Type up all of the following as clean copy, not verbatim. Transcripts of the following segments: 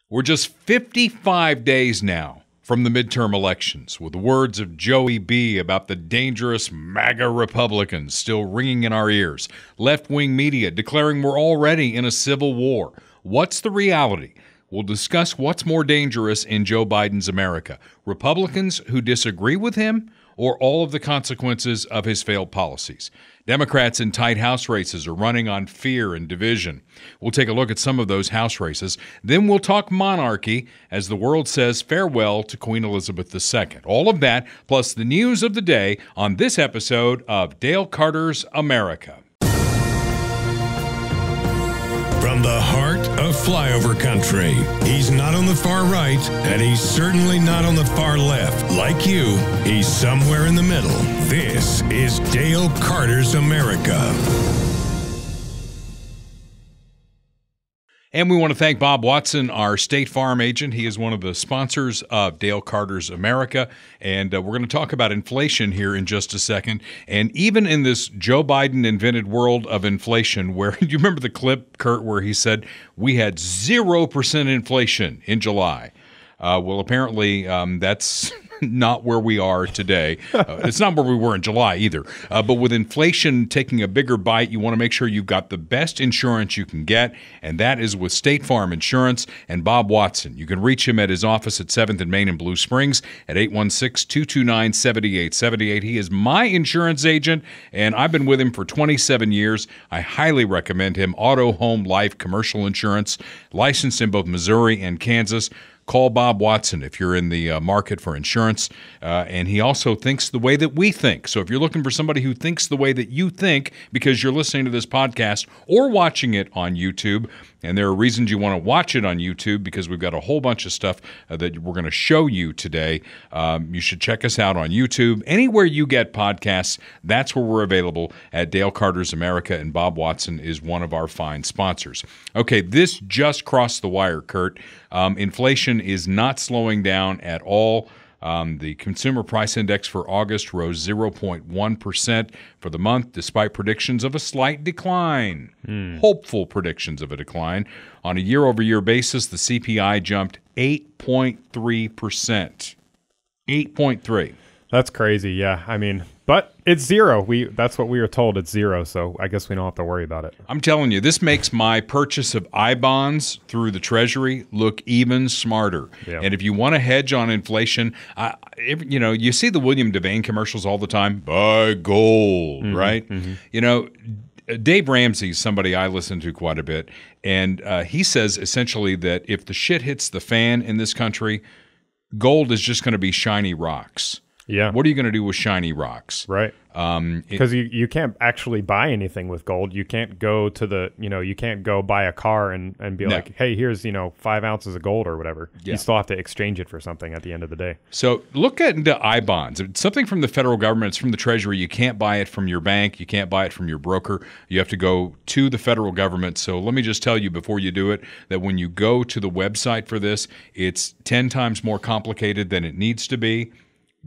We're just 55 days now from the midterm elections, with the words of Joey B. about the dangerous MAGA Republicans still ringing in our ears. Left-wing media declaring we're already in a civil war. What's the reality? We'll discuss what's more dangerous in Joe Biden's America. Republicans who disagree with him, or all of the consequences of his failed policies. Democrats in tight House races are running on fear and division. We'll take a look at some of those House races. Then we'll talk monarchy as the world says farewell to Queen Elizabeth II. All of that, plus the news of the day on this episode of Dale Carter's America. From the heart of flyover country, he's not on the far right, and he's certainly not on the far left. Like you, he's somewhere in the middle. This is Dale Carter's America. And we want to thank Bob Watson, our State Farm agent. He is one of the sponsors of Dale Carter's America. And we're going to talk about inflation here in just a second. And even in this Joe Biden invented world of inflation, where you remember the clip, Kurt, where he said we had 0% inflation in July. Well, apparently that's not where we are today. It's not where we were in July either. But with inflation taking a bigger bite, you want to make sure you've got the best insurance you can get, and that is with State Farm Insurance and Bob Watson. You can reach him at his office at 7th and Main in Blue Springs at 816-229-7878. He is my insurance agent, and I've been with him for 27 years. I highly recommend him. Auto, home, life, commercial insurance, licensed in both Missouri and Kansas. Call Bob Watson if you're in the market for insurance. And he also thinks the way that we think. So if you're looking for somebody who thinks the way that you think because you're listening to this podcast or watching it on YouTube, and there are reasons you want to watch it on YouTube because we've got a whole bunch of stuff that we're going to show you today. You should check us out on YouTube. Anywhere you get podcasts, that's where we're available at Dale Carter's America, and Bob Watson is one of our fine sponsors. Okay, this just crossed the wire, Kurt. Inflation is not slowing down at all. The Consumer Price Index for August rose 0.1% for the month, despite predictions of a slight decline. Hopeful predictions of a decline. On a year-over-year basis, the CPI jumped 8.3%. 8.3. That's crazy, yeah. I mean, but it's zero. That's what we were told. It's zero, so I guess we don't have to worry about it. I'm telling you, this makes my purchase of I-bonds through the Treasury look even smarter. Yeah. And if you want to hedge on inflation, you see the William Devane commercials all the time. Buy gold, right? Mm-hmm. You know, Dave Ramsey's somebody I listen to quite a bit, and he says essentially that if the shit hits the fan in this country, gold is just going to be shiny rocks. Yeah. What are you going to do with shiny rocks? Right. Because you can't actually buy anything with gold. You can't go to you can't go buy a car and be like, hey, here's, 5 ounces of gold or whatever. Yeah. You still have to exchange it for something at the end of the day. So look into I-bonds. It's something from the federal government. It's from the Treasury. You can't buy it from your bank. You can't buy it from your broker. You have to go to the federal government. So let me just tell you before you do it that when you go to the website for this, it's 10 times more complicated than it needs to be,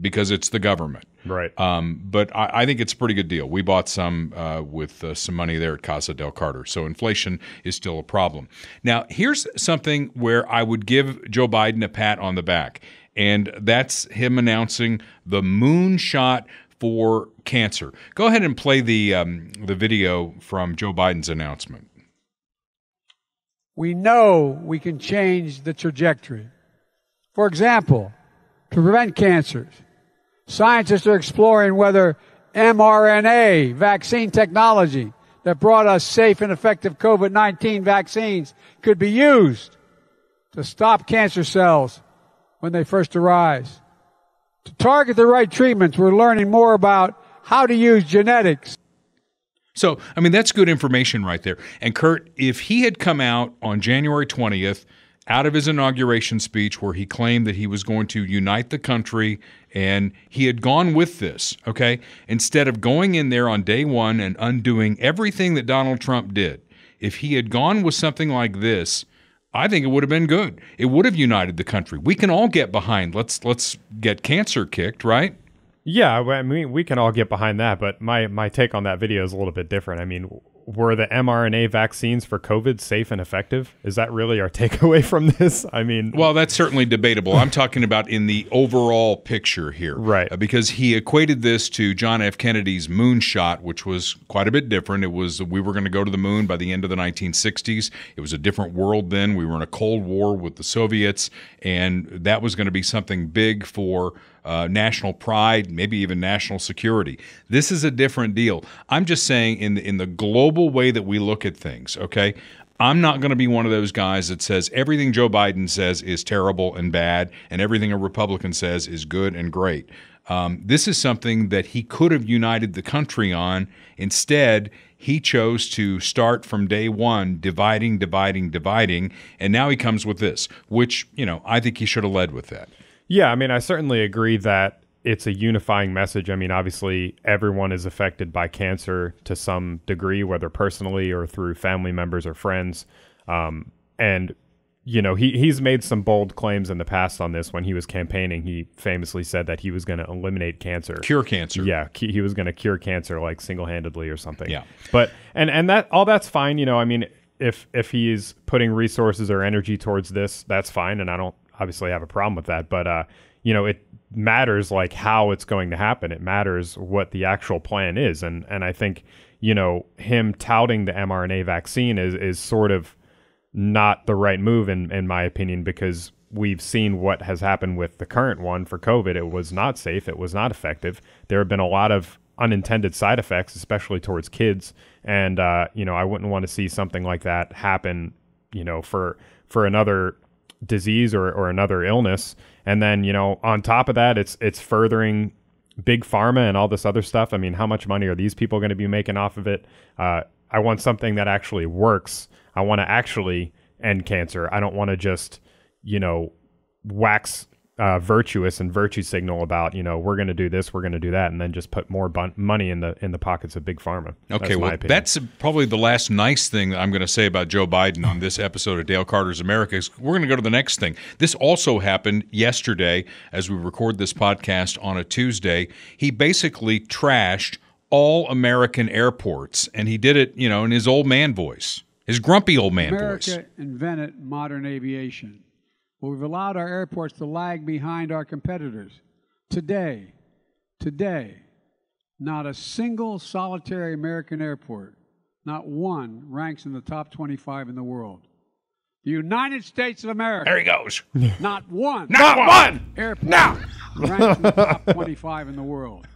because it's the government. Right. But I think it's a pretty good deal. We bought some with some money there at Casa del Carter. So inflation is still a problem. Now, here's something where I would give Joe Biden a pat on the back, and that's him announcing the moonshot for cancer. Go ahead and play the video from Joe Biden's announcement. We know we can change the trajectory. For example, to prevent cancers, scientists are exploring whether mRNA vaccine technology that brought us safe and effective COVID-19 vaccines could be used to stop cancer cells when they first arise. To target the right treatments, we're learning more about how to use genetics. So, I mean, that's good information right there. And Kurt, if he had come out on January 20th, out of his inauguration speech where he claimed that he was going to unite the country, and he had gone with this, okay, instead of going in there on day one and undoing everything that Donald Trump did, if he had gone with something like this, I think it would have been good. It would have united the country. We can all get behind. Let's get cancer kicked, right? Yeah, I mean, we can all get behind that, but my take on that video is a little bit different. I mean, were the mRNA vaccines for COVID safe and effective? Is that really our takeaway from this? I mean, well, that's certainly debatable. I'm talking about in the overall picture here, right? Because he equated this to John F. Kennedy's moonshot, which was quite a bit different. It was we were going to go to the moon by the end of the 1960s. It was a different world then. We were in a Cold War with the Soviets, and that was going to be something big for national pride, maybe even national security. This is a different deal. I'm just saying in the global way that we look at things, okay? I'm not going to be one of those guys that says everything Joe Biden says is terrible and bad and everything a Republican says is good and great. This is something that he could have united the country on. Instead, he chose to start from day one, dividing, and now he comes with this, which, I think he should have led with that. Yeah, I mean, I certainly agree that it's a unifying message. I mean, obviously, everyone is affected by cancer to some degree, whether personally or through family members or friends. And, he's made some bold claims in the past on this. When he was campaigning, he famously said that he was going to eliminate cancer. Cure cancer. Yeah, he was going to cure cancer, like, single-handedly or something. Yeah. But, and that all that's fine, I mean, if he's putting resources or energy towards this, that's fine, and I don't obviously have a problem with that, but it matters like how it's going to happen. It matters what the actual plan is, and I think him touting the mRNA vaccine is sort of not the right move in my opinion, because we've seen what has happened with the current one for COVID. It was not safe. It was not effective. There have been a lot of unintended side effects, especially towards kids, and I wouldn't want to see something like that happen for another disease or another illness. And then on top of that, it's furthering big pharma and all this other stuff. I mean, how much money are these people going to be making off of it? I want something that actually works. I want to actually end cancer. I don't want to just wax virtuous and virtue signal about we're going to do this, we're going to do that, and then just put more money in the pockets of big pharma. Okay, well, that's probably the last nice thing that I'm going to say about Joe Biden on this episode of Dale Carter's America. We're going to go to the next thing. This also happened yesterday as we record this podcast on a Tuesday. He basically trashed all American airports, and he did it, in his old man voice, his grumpy old man voice. America invented modern aviation. But we've allowed our airports to lag behind our competitors. Today, not a single solitary American airport, not one, ranks in the top 25 in the world. The United States of America. There he goes. Not one. Not one. Airport ranks in the top 25 in the world.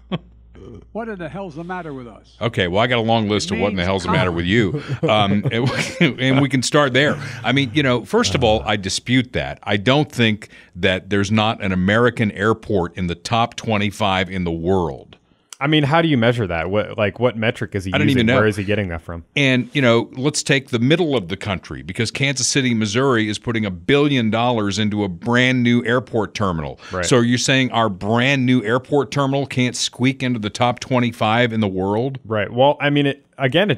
What in the hell's the matter with us? Okay, well, I got a long list of what in the hell's the matter with you. And we can start there. I mean, first of all, I dispute that. I don't think that there's not an American airport in the top 25 in the world. I mean, how do you measure that? What metric is he using? I don't even know. Where is he getting that from? And, let's take the middle of the country, because Kansas City, Missouri is putting $1 billion into a brand new airport terminal. Right. So you're saying our brand new airport terminal can't squeak into the top 25 in the world? Right. Well, I mean, it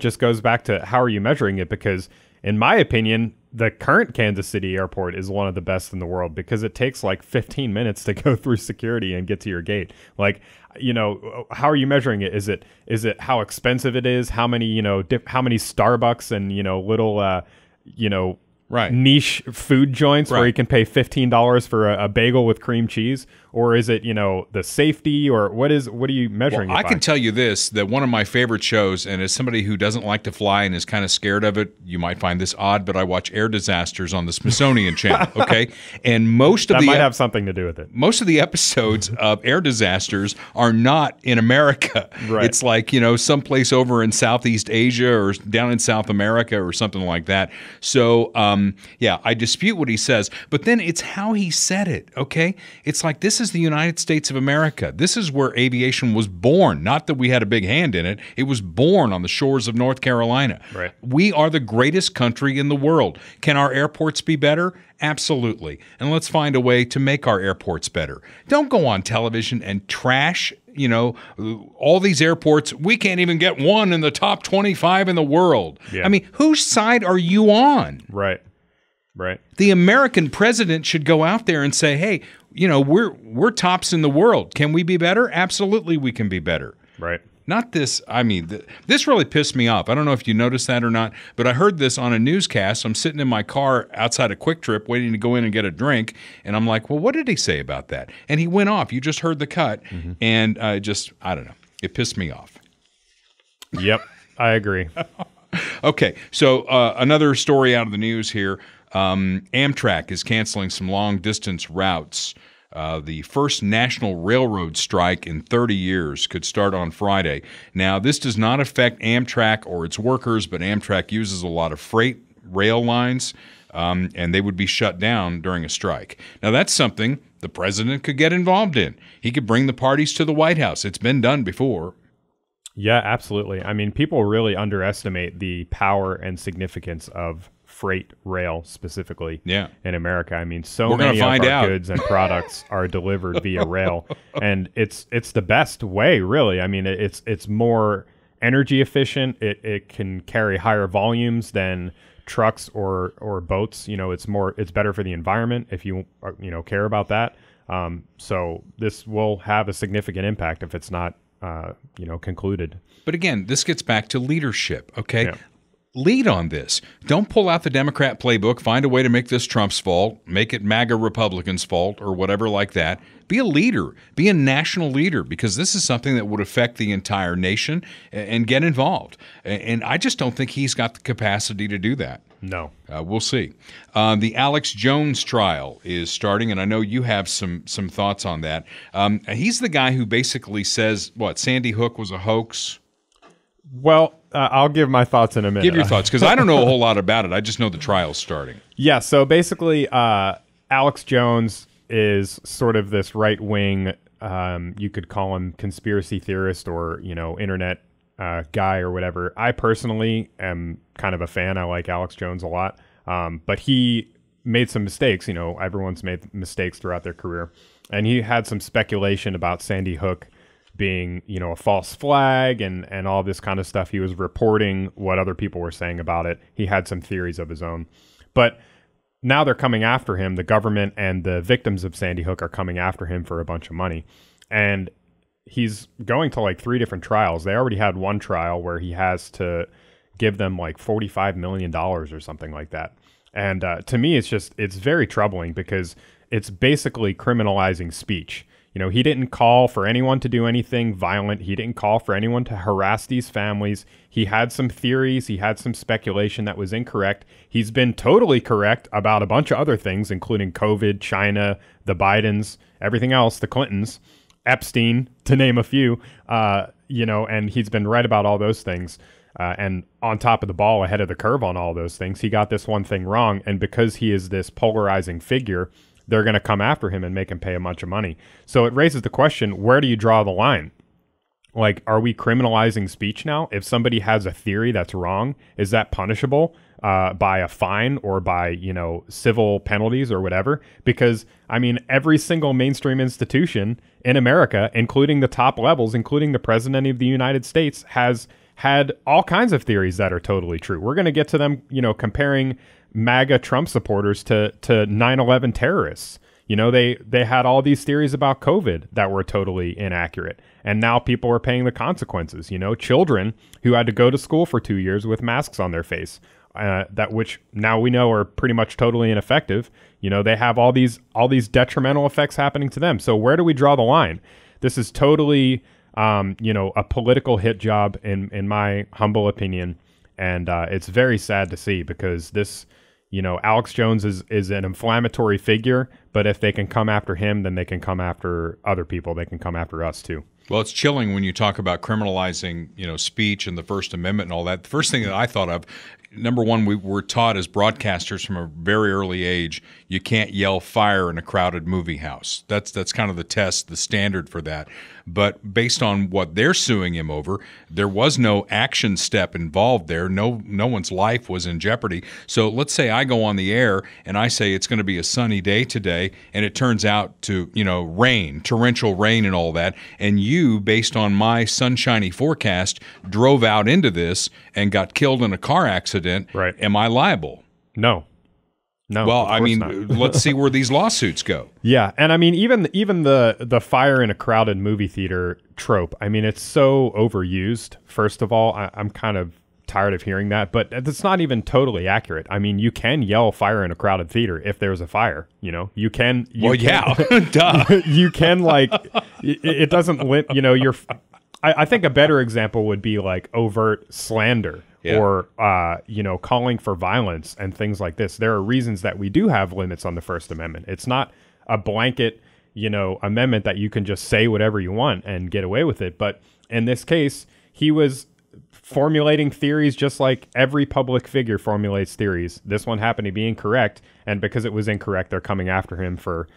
just goes back to how are you measuring it? Because in my opinion, the current Kansas City airport is one of the best in the world, because it takes like 15 minutes to go through security and get to your gate. Like, how are you measuring it? Is it how expensive it is? How many, how many Starbucks and, little, right, niche food joints where you can pay $15 for a bagel with cream cheese? Or is it, the safety, or what are you measuring? Well, I can tell you this, that one of my favorite shows, and as somebody who doesn't like to fly and is kind of scared of it, you might find this odd, but I watch Air Disasters on the Smithsonian Channel, okay? And that might have something to do with it. Most of the episodes of Air Disasters are not in America. Right. It's like, someplace over in Southeast Asia or down in South America or something like that. So, I dispute what he says, but then it's how he said it, okay? It's like, this is the United States of America. This is where aviation was born. Not that we had a big hand in it. It was born on the shores of North Carolina. Right. We are the greatest country in the world. Can our airports be better? Absolutely. And let's find a way to make our airports better. Don't go on television and trash, all these airports. We can't even get one in the top 25 in the world. Yeah. I mean, whose side are you on? Right. The American president should go out there and say, hey, we're tops in the world. Can we be better? Absolutely, we can be better. Right. not this. I mean, this really pissed me off. I don't know if you noticed that or not, but I heard this on a newscast. I'm sitting in my car outside a Quick Trip waiting to go in and get a drink, and I'm like, well, what did he say about that? And he went off. You just heard the cut, and I don't know. It pissed me off. Yep, I agree. Okay, so another story out of the news here. Amtrak is canceling some long-distance routes. The first national railroad strike in 30 years could start on Friday. Now, this does not affect Amtrak or its workers, but Amtrak uses a lot of freight rail lines, and they would be shut down during a strike. Now, that's something the president could get involved in. He could bring the parties to the White House. It's been done before. Yeah, absolutely. I mean, people really underestimate the power and significance of freight rail specifically in America. I mean, so many of our goods and products are delivered via rail, and it's the best way, really. I mean, it's more energy efficient. It can carry higher volumes than trucks or boats. You know, it's better for the environment if you care about that. So this will have a significant impact if it's not concluded. But again, this gets back to leadership. Okay. Yeah. Lead on this. Don't pull out the Democrat playbook. Find a way to make this Trump's fault. Make it MAGA Republicans' fault or whatever like that. Be a leader. Be a national leader, because this is something that would affect the entire nation, and get involved. And I just don't think he's got the capacity to do that. No. We'll see. The Alex Jones trial is starting, and I know you have some thoughts on that. He's the guy who basically says, Sandy Hook was a hoax? Well, I'll give my thoughts in a minute. Give your thoughts, because I don't know a whole lot about it. I just know the trial's starting. Yeah, so basically, Alex Jones is sort of this right-wing, you could call him conspiracy theorist or, internet guy or whatever. I personally am kind of a fan. I like Alex Jones a lot. But he made some mistakes. Everyone's made mistakes throughout their career. And he had some speculation about Sandy Hook being, a false flag and all this kind of stuff. He was reporting what other people were saying about it. He had some theories of his own. But now they're coming after him. The government and the victims of Sandy Hook are coming after him for a bunch of money. And he's going to 3 different trials. They already had one trial where he has to give them $45 million or something like that. And to me, it's very troubling, because it's basically criminalizing speech. He didn't call for anyone to do anything violent. He didn't call for anyone to harass these families. He had some theories. He had some speculation that was incorrect. He's been totally correct about a bunch of other things, including COVID, China, the Bidens, everything else, the Clintons, Epstein, to name a few, and he's been right about all those things. And on top of the ball, ahead of the curve on all those things. He got this one thing wrong. And because he is this polarizing figure, they're going to come after him and make him pay a bunch of money. So it raises the question, where do you draw the line? Are we criminalizing speech now? If somebody has a theory that's wrong, is that punishable by a fine or by, civil penalties or whatever? Because, every single mainstream institution in America, including the top levels, including the president of the United States, has had all kinds of theories that are totally true. We're going to get to them, comparing MAGA Trump supporters to 9/11 terrorists. They had all these theories about COVID that were totally inaccurate. And now people are paying the consequences. Children who had to go to school for 2 years with masks on their face, which now we know are pretty much totally ineffective. They have all these detrimental effects happening to them. So where do we draw the line? This is totally, a political hit job in my humble opinion. And it's very sad to see, because this, Alex Jones is an inflammatory figure, but if they can come after him, then they can come after other people. They can come after us too. Well, it's chilling when you talk about criminalizing, speech and the First Amendment and all that. The first thing that I thought of, number one, we were taught as broadcasters from a very early age, you can't yell fire in a crowded movie house. That's kind of the test, the standard for that. But based on what they're suing him over, there was no action step involved there. No one's life was in jeopardy. So let's say I go on the air and I say it's going to be a sunny day today, and it turns out to, rain, torrential rain and all that, and you, based on my sunshiny forecast, drove out into this and got killed in a car accident. Right. Am I liable? No. No. Well, I mean, let's see where these lawsuits go. Yeah, and I mean, even the fire in a crowded movie theater trope. I mean, it's so overused. First of all, I'm kind of tired of hearing that, but it's not even totally accurate. I mean, you can yell fire in a crowded theater if there's a fire. You know, you can. Duh. You can, like, it doesn't. I think a better example would be like overt slander. Yeah. Or, calling for violence and things like this. There are reasons that we do have limits on the First Amendment. It's not a blanket, amendment that you can just say whatever you want and get away with it. But in this case, he was formulating theories just like every public figure formulates theories. This one happened to be incorrect. And because it was incorrect, they're coming after him for,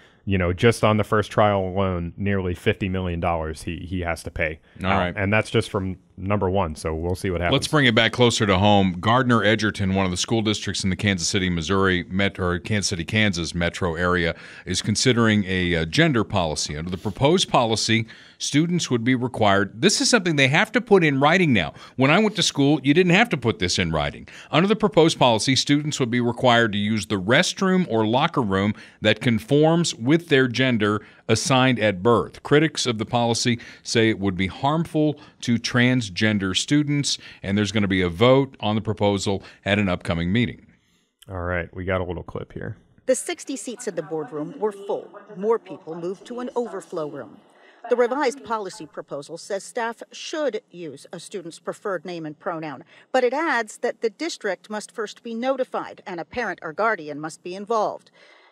just on the first trial alone, nearly $50 million he has to pay. All right. And that's just from number one. So we'll see what happens. Let's bring it back closer to home. Gardner Edgerton, one of the school districts in the Kansas City, Kansas City, Kansas metro area, is considering a gender policy. Under the proposed policy, students would be required. This is something they have to put in writing now. When I went to school, you didn't have to put this in writing. Under the proposed policy, students would be required to use the restroom or locker room that conforms with their gender assigned at birth. Critics of the policy say it would be harmful to transgender students, and there's going to be a vote on the proposal at an upcoming meeting. All right, we got a little clip here. The 60 seats in the boardroom were full. More people moved to an overflow room. The revised policy proposal says staff should use a student's preferred name and pronoun, but it adds that the district must first be notified and a parent or guardian must be involved.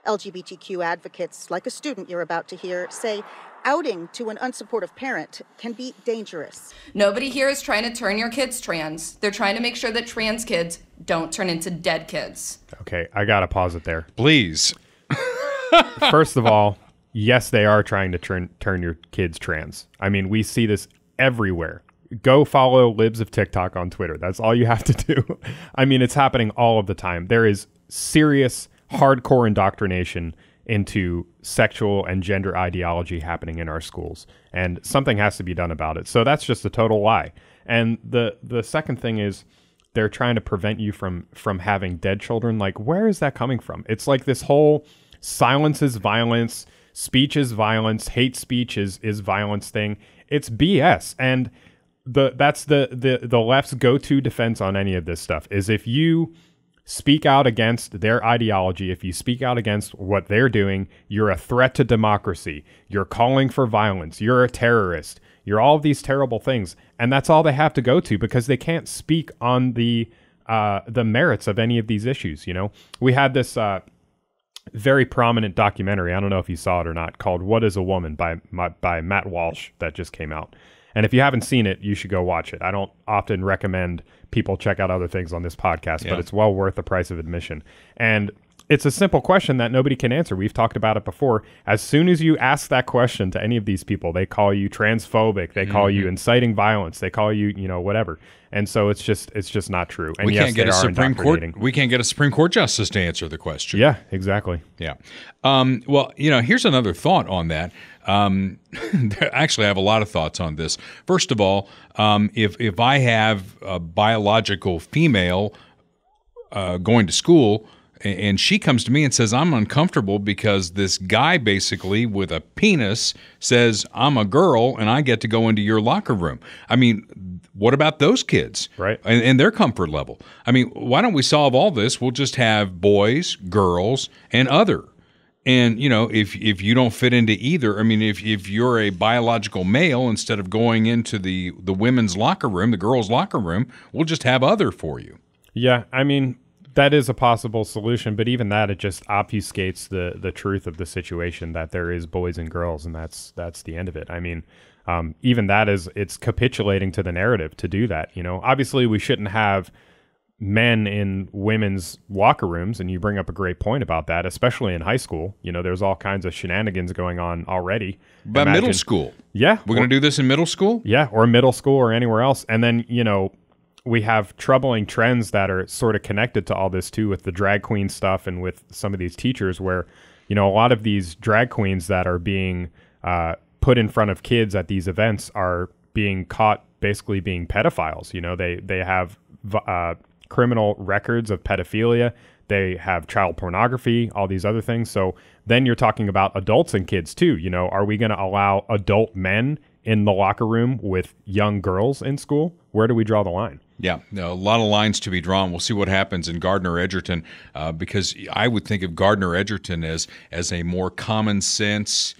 LGBTQ advocates, like a student you're about to hear, say outing to an unsupportive parent can be dangerous. Nobody here is trying to turn your kids trans. They're trying to make sure that trans kids don't turn into dead kids. Okay, I gotta pause it there. Please. First of all, yes, they are trying to turn your kids trans. I mean, we see this everywhere. Go follow Libs of TikTok on Twitter. That's all you have to do. I mean, it's happening all of the time. There is serious, hardcore indoctrination into sexual and gender ideology happening in our schools, and something has to be done about it. So that's just a total lie. And the second thing is they're trying to prevent you from having dead children. Like, where is that coming from? It's like this whole silence is violence, speech is violence, hate speech is violence thing. It's BS. And that's the left's go-to defense on any of this stuff is if you speak out against their ideology, if you speak out against what they're doing, you're a threat to democracy. You're calling for violence. You're a terrorist. You're all of these terrible things. And that's all they have to go to because they can't speak on the merits of any of these issues. We had this very prominent documentary, I don't know if you saw it or not, called What is a Woman by Matt Walsh that just came out. And if you haven't seen it, you should go watch it. I don't often recommend people check out other things on this podcast, but it's well worth the price of admission. And it's a simple question that nobody can answer. We've talked about it before. As soon as you ask that question to any of these people, they call you transphobic. They call you inciting violence. They call you, whatever. And so it's just not true. And we can't get a Supreme Court. We can't get a Supreme Court justice to answer the question. Yeah, exactly. Yeah. Well, here's another thought on that. Actually, I have a lot of thoughts on this. First of all, if I have a biological female going to school, and she comes to me and says, I'm uncomfortable because this guy basically with a penis says I'm a girl and I get to go into your locker room. I mean, what about those kids? Right. And their comfort level? I mean, why don't we solve all this? We'll just have boys, girls, and other. And, if you don't fit into either, I mean, if you're a biological male, instead of going into the women's locker room, the girls' locker room, we'll just have other for you. Yeah, I mean, that is a possible solution, but even that, it just obfuscates the truth of the situation that there is boys and girls, and that's the end of it. I mean, even that it's capitulating to the narrative to do that. Obviously we shouldn't have men in women's locker rooms, and you bring up a great point about that, especially in high school. There's all kinds of shenanigans going on already. But middle school. Yeah. We're going to do this in middle school? Yeah, or middle school or anywhere else. And then, we have troubling trends that are sort of connected to all this too, with the drag queen stuff and with some of these teachers where, a lot of these drag queens that are being put in front of kids at these events are being caught basically being pedophiles. They have criminal records of pedophilia. They have child pornography, all these other things. So then you're talking about adults and kids too. You know, are we going to allow adult men in the locker room with young girls in school? Where do we draw the line? Yeah, a lot of lines to be drawn. We'll see what happens in Gardner Edgerton, because I would think of Gardner Edgerton as a more common sense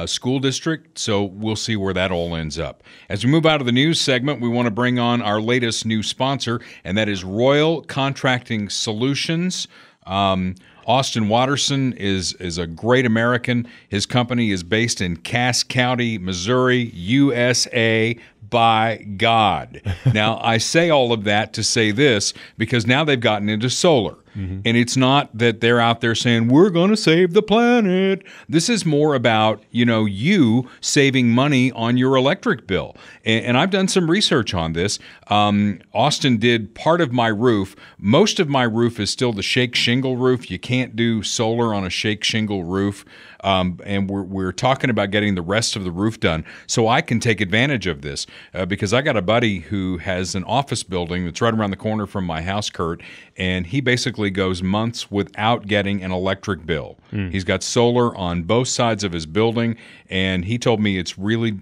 school district. So we'll see where that all ends up. As we move out of the news segment, we want to bring on our latest new sponsor, and that is Royal Contracting Solutions. Austin Watterson is a great American. His company is based in Cass County, Missouri, USA. By God. Now, I say all of that to say this because now they've gotten into solar. Mm-hmm. And it's not that they're out there saying, we're going to save the planet. This is more about, you saving money on your electric bill. And I've done some research on this. Austin did part of my roof. Most of my roof is still the shake shingle roof. You can't do solar on a shake shingle roof. And we're talking about getting the rest of the roof done so I can take advantage of this because I got a buddy who has an office building that's right around the corner from my house, Kurt, and he basically goes months without getting an electric bill. He's got solar on both sides of his building, and he told me it's really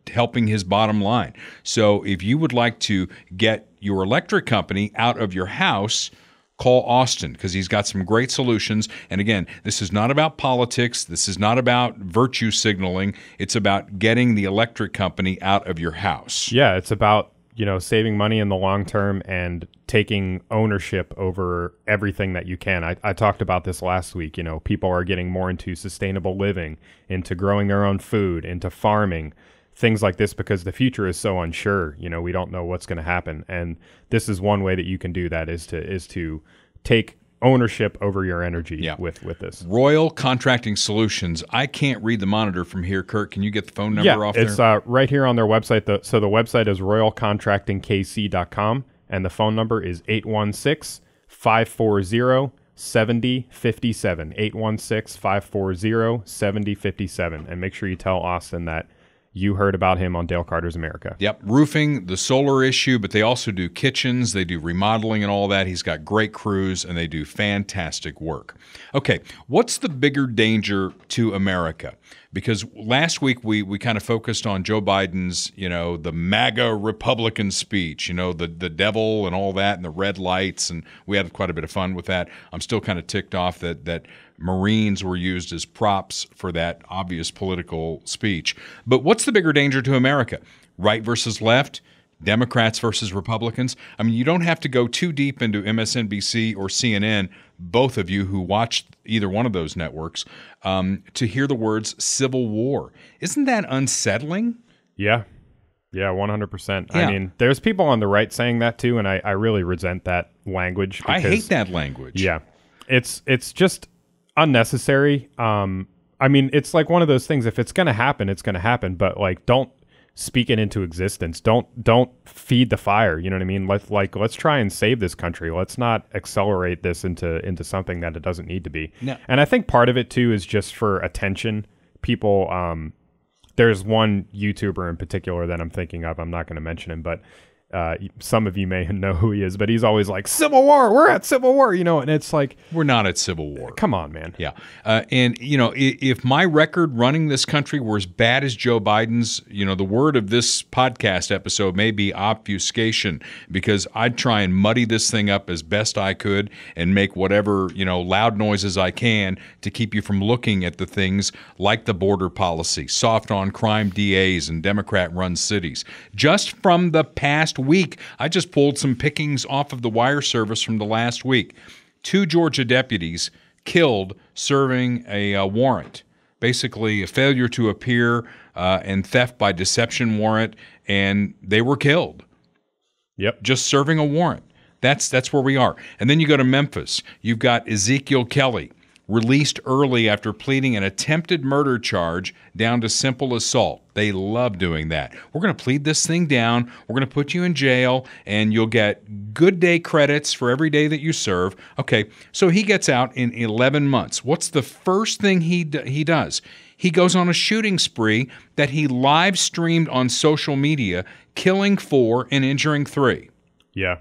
helping his bottom line. So if you would like to get your electric company out of your house, call Austin because he's got some great solutions. And again, this is not about politics. This is not about virtue signaling. It's about getting the electric company out of your house. Yeah, it's about, saving money in the long term and taking ownership over everything that you can. I talked about this last week. People are getting more into sustainable living, into growing their own food, into farming, things like this, because the future is so unsure. We don't know what's going to happen. And this is one way that you can do that is to take ownership over your energy with this. Royal Contracting Solutions. I can't read the monitor from here, Kurt. Can you get the phone number off there? It's right here on their website. So the website is royalcontractingkc.com, and the phone number is 816-540-7057, 816-540-7057. And make sure you tell Austin that you heard about him on Dale Carter's America. Yep, roofing, the solar issue, but they also do kitchens, they do remodeling and all that. He's got great crews, and they do fantastic work. Okay, what's the bigger danger to America? Because last week we kind of focused on Joe Biden's, the MAGA Republican speech, the devil and all that and the red lights, and we had quite a bit of fun with that. I'm still kind of ticked off that Marines were used as props for that obvious political speech. But what's the bigger danger to America? Right versus left? Democrats versus Republicans? I mean, you don't have to go too deep into MSNBC or CNN, both of you who watch either one of those networks, to hear the words civil war. Isn't that unsettling? Yeah. Yeah, 100%. Yeah. I mean, there's people on the right saying that too, and I really resent that language. I hate that language. Yeah. It's just unnecessary. I mean, it's like one of those things. If it's going to happen, it's going to happen. But don't speak it into existence. Don't feed the fire. You know what I mean? Let's try and save this country. Let's not accelerate this into something that it doesn't need to be. No. And I think part of it too is just for attention. People. There's one YouTuber in particular that I'm thinking of. I'm not going to mention him, but some of you may know who he is, but he's always like, Civil War, we're at Civil War, and it's like... We're not at Civil War. Come on, man. Yeah. And, if my record running this country were as bad as Joe Biden's, the word of this podcast episode may be obfuscation, because I'd try and muddy this thing up as best I could and make whatever, loud noises I can to keep you from looking at the things like the border policy, soft on crime DAs and Democrat-run cities. Just from the past week, I just pulled some pickings off of the wire service from the last week. 2 Georgia deputies killed serving a warrant, basically a failure to appear and theft by deception warrant, and they were killed. Yep. Just serving a warrant. That's where we are. And then you go to Memphis. You've got Ezekiel Kelly, released early after pleading an attempted murder charge down to simple assault. They love doing that. We're going to plead this thing down. We're going to put you in jail, and you'll get good day credits for every day that you serve. Okay, so he gets out in 11 months. What's the first thing he does? He goes on a shooting spree that he live streamed on social media, killing 4 and injuring 3. Yeah.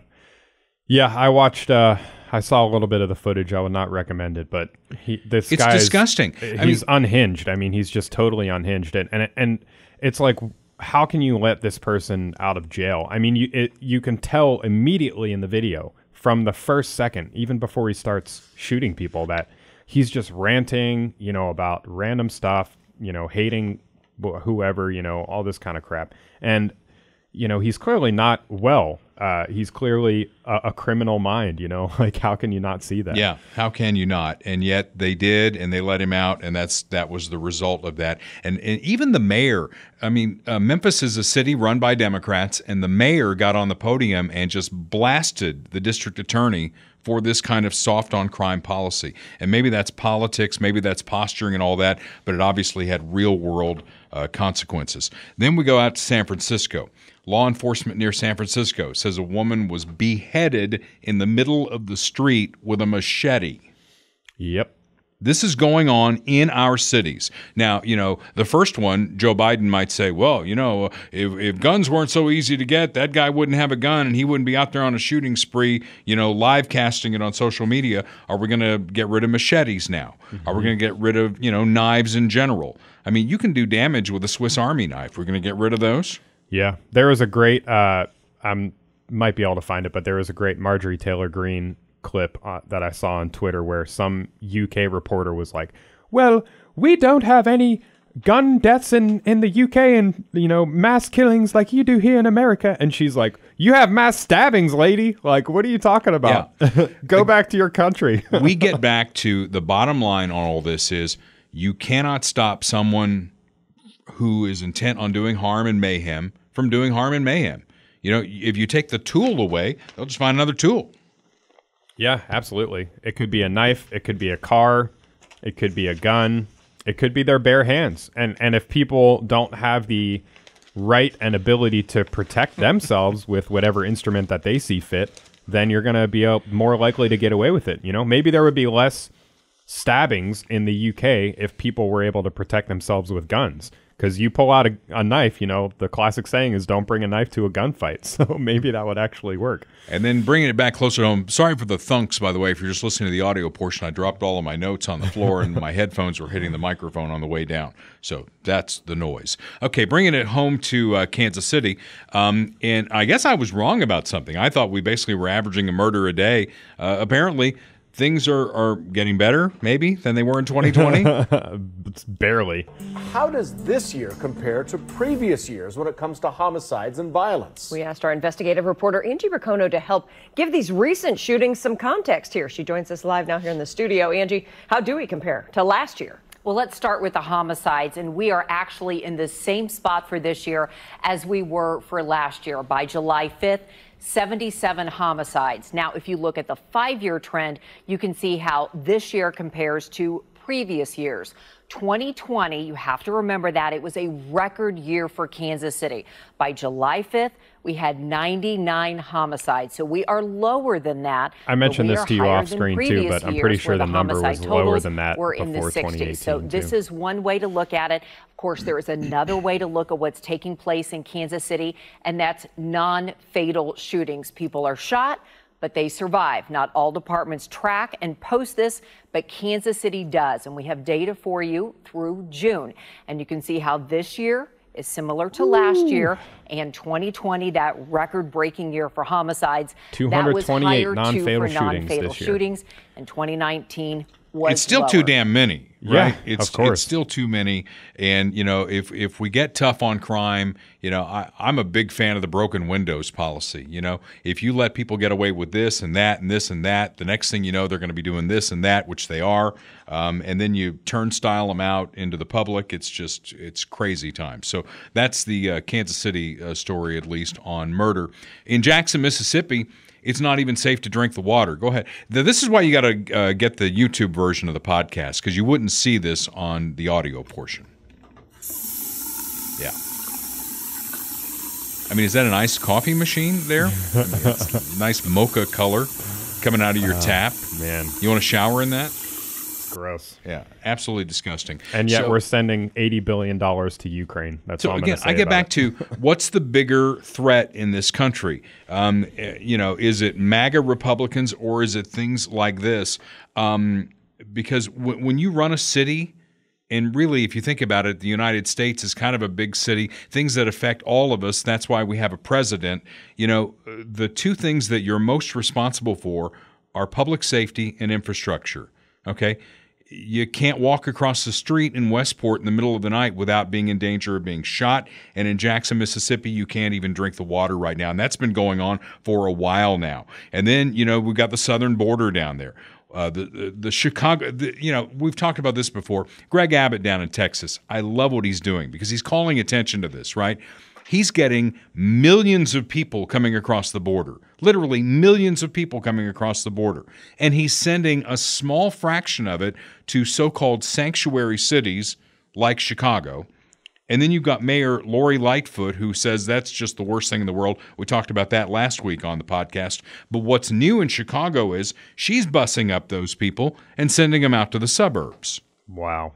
Yeah, I watched I saw a little bit of the footage. I would not recommend it, but it's disgusting. He's unhinged. I mean, he's just totally unhinged, and it's like, how can you let this person out of jail? I mean, you can tell immediately in the video from the first second, even before he starts shooting people, that he's just ranting, about random stuff, hating whoever, all this kind of crap. And, he's clearly not well. He's clearly a criminal mind, like, how can you not see that? Yeah, how can you not? And yet they did, and they let him out, and that was the result of that. And even the mayor, I mean, Memphis is a city run by Democrats, and the mayor got on the podium and just blasted the district attorney for this kind of soft on crime policy. And maybe that's politics, maybe that's posturing and all that, but it obviously had real world consequences. Then we go out to San Francisco. Law enforcement near San Francisco says a woman was beheaded in the middle of the street with a machete. Yep. This is going on in our cities. Now, the first one, Joe Biden might say, well, if guns weren't so easy to get, that guy wouldn't have a gun and he wouldn't be out there on a shooting spree, live casting it on social media. Are we going to get rid of machetes now? Mm-hmm. Are we going to get rid of, knives in general? I mean, you can do damage with a Swiss Army knife. We're going to get rid of those? Yeah. There was a great, I might be able to find it, but there was a great Marjorie Taylor Greene clip that I saw on Twitter where some UK reporter was like, well, we don't have any gun deaths in the UK and, mass killings like you do here in America. And she's like, you have mass stabbings, lady. Like, what are you talking about? Yeah. Go back to your country. We get back to the bottom line on all this is you cannot stop someone who is intent on doing harm and mayhem from doing harm and mayhem. If you take the tool away, they'll just find another tool. Yeah, absolutely. It could be a knife. It could be a car. It could be a gun. It could be their bare hands. And if people don't have the right and ability to protect themselves with whatever instrument that they see fit, then you're going to be more likely to get away with it. Maybe there would be less stabbings in the UK if people were able to protect themselves with guns. Because you pull out a knife, the classic saying is don't bring a knife to a gunfight. So maybe that would actually work. And then bringing it back closer to home, sorry for the thunks, by the way. If you're just listening to the audio portion, I dropped all of my notes on the floor and my headphones were hitting the microphone on the way down. So that's the noise. Okay, bringing it home to Kansas City. And I guess I was wrong about something. I thought we basically were averaging a murder a day. Apparently, things are getting better, maybe, than they were in 2020? Barely. How does this year compare to previous years when it comes to homicides and violence? We asked our investigative reporter, Angie Racono, to help give these recent shootings some context here. She joins us live now here in the studio. Angie, how do we compare to last year? Well, let's start with the homicides, and we are actually in the same spot for this year as we were for last year. By July 5th, 77 homicides. Now, if you look at the 5-year trend, you can see how this year compares to previous years. 2020, you have to remember that it was a record year for Kansas City. By July 5th, we had 99 homicides. So we are lower than that. I mentioned this to you off screen too, but I'm pretty sure the number was lower than that before 2018. So this is one way to look at it. Of course, there is another way to look at what's taking place in Kansas City, and that's non-fatal shootings. People are shot, but they survive. Not all departments track and post this, but Kansas City does. And we have data for you through June. And you can see how this year is similar to last year, and 2020, that record-breaking year for homicides. 228 non-fatal shootings, and 2019 was It's still lower. too damn many, right? Yeah, of course. It's still too many. And, if we get tough on crime, I'm a big fan of the broken windows policy. If you let people get away with this and that and this and that, the next thing you know, they're going to be doing this and that, which they are. And then you turnstile them out into the public. It's crazy time. So that's the Kansas City story, at least, on murder. In Jackson, Mississippi, it's not even safe to drink the water. Go ahead. This is why you got to get the YouTube version of the podcast, because you wouldn't see this on the audio portion. Yeah. I mean, is that an iced coffee machine there? It's nice mocha color coming out of your tap. Man. You want to shower in that? gross. Yeah, absolutely disgusting. And yet we're sending $80 billion to Ukraine. That's all I'm going to say. I get back it. to what's the bigger threat in this country? Is it MAGA Republicans or is it things like this? Because when you run a city, and really, if you think about it, the United States is kind of a big city, things that affect all of us. That's why we have a president. The two things that you're most responsible for are public safety and infrastructure. Okay? You can't walk across the street in Westport in the middle of the night without being in danger of being shot. And in Jackson, Mississippi, you can't even drink the water right now. And that's been going on for a while now. And then, we've got the southern border down there. The Chicago, we've talked about this before. Greg Abbott down in Texas, I love what he's doing because he's calling attention to this, right? He's getting millions of people coming across the border, literally millions of people coming across the border. And he's sending a small fraction of it to so-called sanctuary cities like Chicago. And then you've got Mayor Lori Lightfoot, who says that's just the worst thing in the world. We talked about that last week on the podcast. But what's new in Chicago is she's bussing up those people and sending them out to the suburbs. Wow.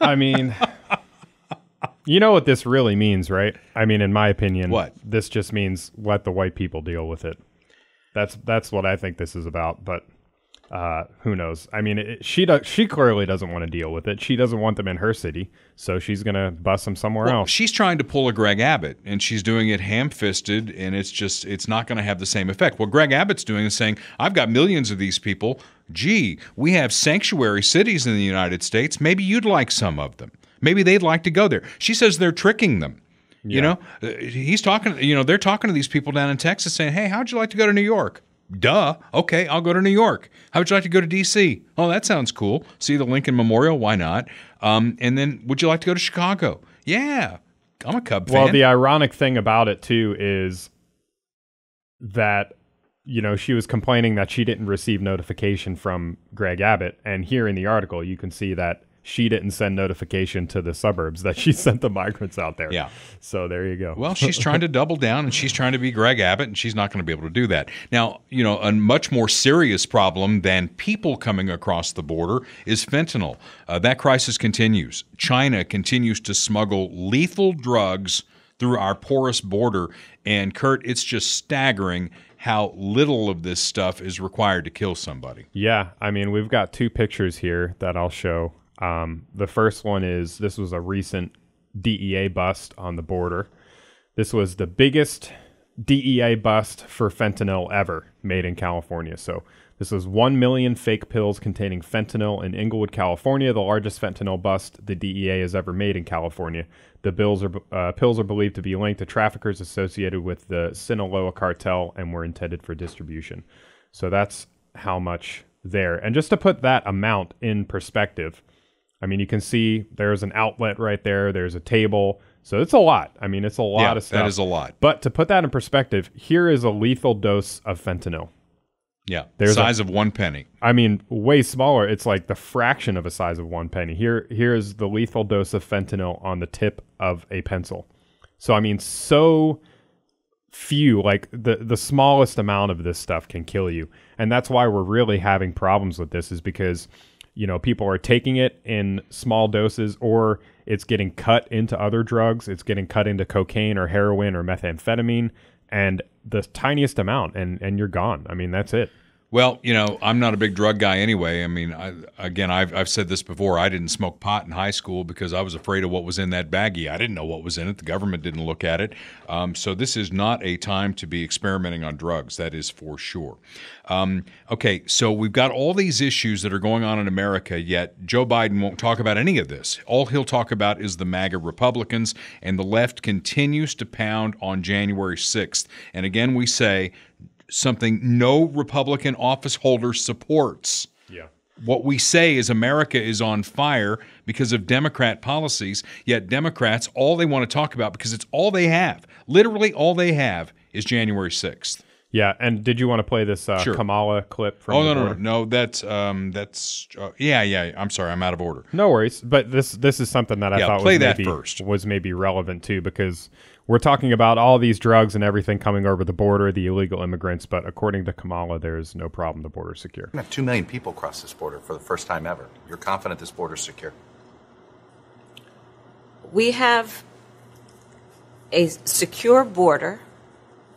I mean, you know what this really means, right? I mean, in my opinion, what? This just means let the white people deal with it. That's what I think this is about, but who knows? I mean, she clearly doesn't want to deal with it. She doesn't want them in her city, so she's going to bus them somewhere else. She's trying to pull a Greg Abbott, and she's doing it ham-fisted, and it's not going to have the same effect. What Greg Abbott's doing is saying, I've got millions of these people. Gee, we have sanctuary cities in the United States. Maybe you'd like some of them. Maybe they'd like to go there. She says they're tricking them. Yeah. He's talking, they're talking to these people down in Texas saying, hey, how'd you like to go to New York? Duh. Okay, I'll go to New York. How would you like to go to D.C.? Oh, that sounds cool. See the Lincoln Memorial? Why not? And then, would you like to go to Chicago? Yeah, I'm a Cub fan. Well, the ironic thing about it, too, is that, she was complaining that she didn't receive notification from Greg Abbott. And here in the article, you can see that she didn't send notification to the suburbs that she sent the migrants out there. Yeah. So there you go. Well, she's trying to double down, and she's trying to be Greg Abbott, and she's not going to be able to do that. Now, a much more serious problem than people coming across the border is fentanyl. That crisis continues. China continues to smuggle lethal drugs through our porous border. And, Kurt, it's just staggering how little of this stuff is required to kill somebody. Yeah. I mean, we've got two pictures here that I'll show. The first one is, this was a recent DEA bust on the border. This was the biggest DEA bust for fentanyl ever made in California. So this was 1 million fake pills containing fentanyl in Inglewood, California, the largest fentanyl bust the DEA has ever made in California. The pills are believed to be linked to traffickers associated with the Sinaloa cartel and were intended for distribution. So that's how much there. And just to put that amount in perspective, I mean, you can see there's an outlet right there. There's a table. So it's a lot. I mean, it's a lot of stuff. That is a lot. But to put that in perspective, here is a lethal dose of fentanyl. Yeah, the size of 1 penny. I mean, way smaller. It's like the fraction of a size of 1 penny. Here is the lethal dose of fentanyl on the tip of a pencil. So, I mean, so few, like the smallest amount of this stuff can kill you. And that's why we're really having problems with this, is because people are taking it in small doses, or it's getting cut into other drugs. It's getting cut into cocaine or heroin or methamphetamine, and the tiniest amount, and you're gone. I mean, that's it. Well, I'm not a big drug guy anyway. I mean, I've said this before. I didn't smoke pot in high school because I was afraid of what was in that baggie. I didn't know what was in it. The government didn't look at it. So this is not a time to be experimenting on drugs. That is for sure. Okay, so we've got all these issues that are going on in America, yet Joe Biden won't talk about any of this. All he'll talk about is the MAGA Republicans, and the left continues to pound on January 6th. And again, we say something no Republican office holder supports. Yeah. What we say is America is on fire because of Democrat policies, yet Democrats, all they want to talk about, because it's all they have, literally all they have, is January 6th. Yeah, and did you want to play this Sure. Kamala clip from? No. That's yeah. I'm sorry, I'm out of order. No worries, but this is something that I thought was maybe relevant too, because we're talking about all these drugs and everything coming over the border, the illegal immigrants, but according to Kamala, there's no problem. The border's secure. We have 2 million people cross this border for the first time ever. You're confident this border's secure? We have a secure border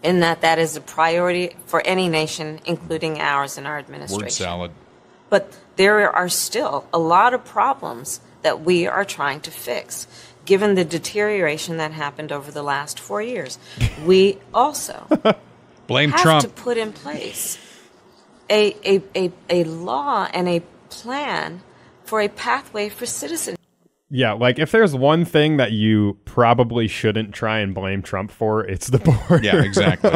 in that is a priority for any nation, including ours and our administration. Word salad. But there are still a lot of problems that we are trying to fix, given the deterioration that happened over the last 4 years. We also Blame have Trump. to put in place a law and a plan for a pathway for citizenship. Yeah, like if there's one thing that you probably shouldn't try and blame Trump for, it's the border. Yeah, exactly.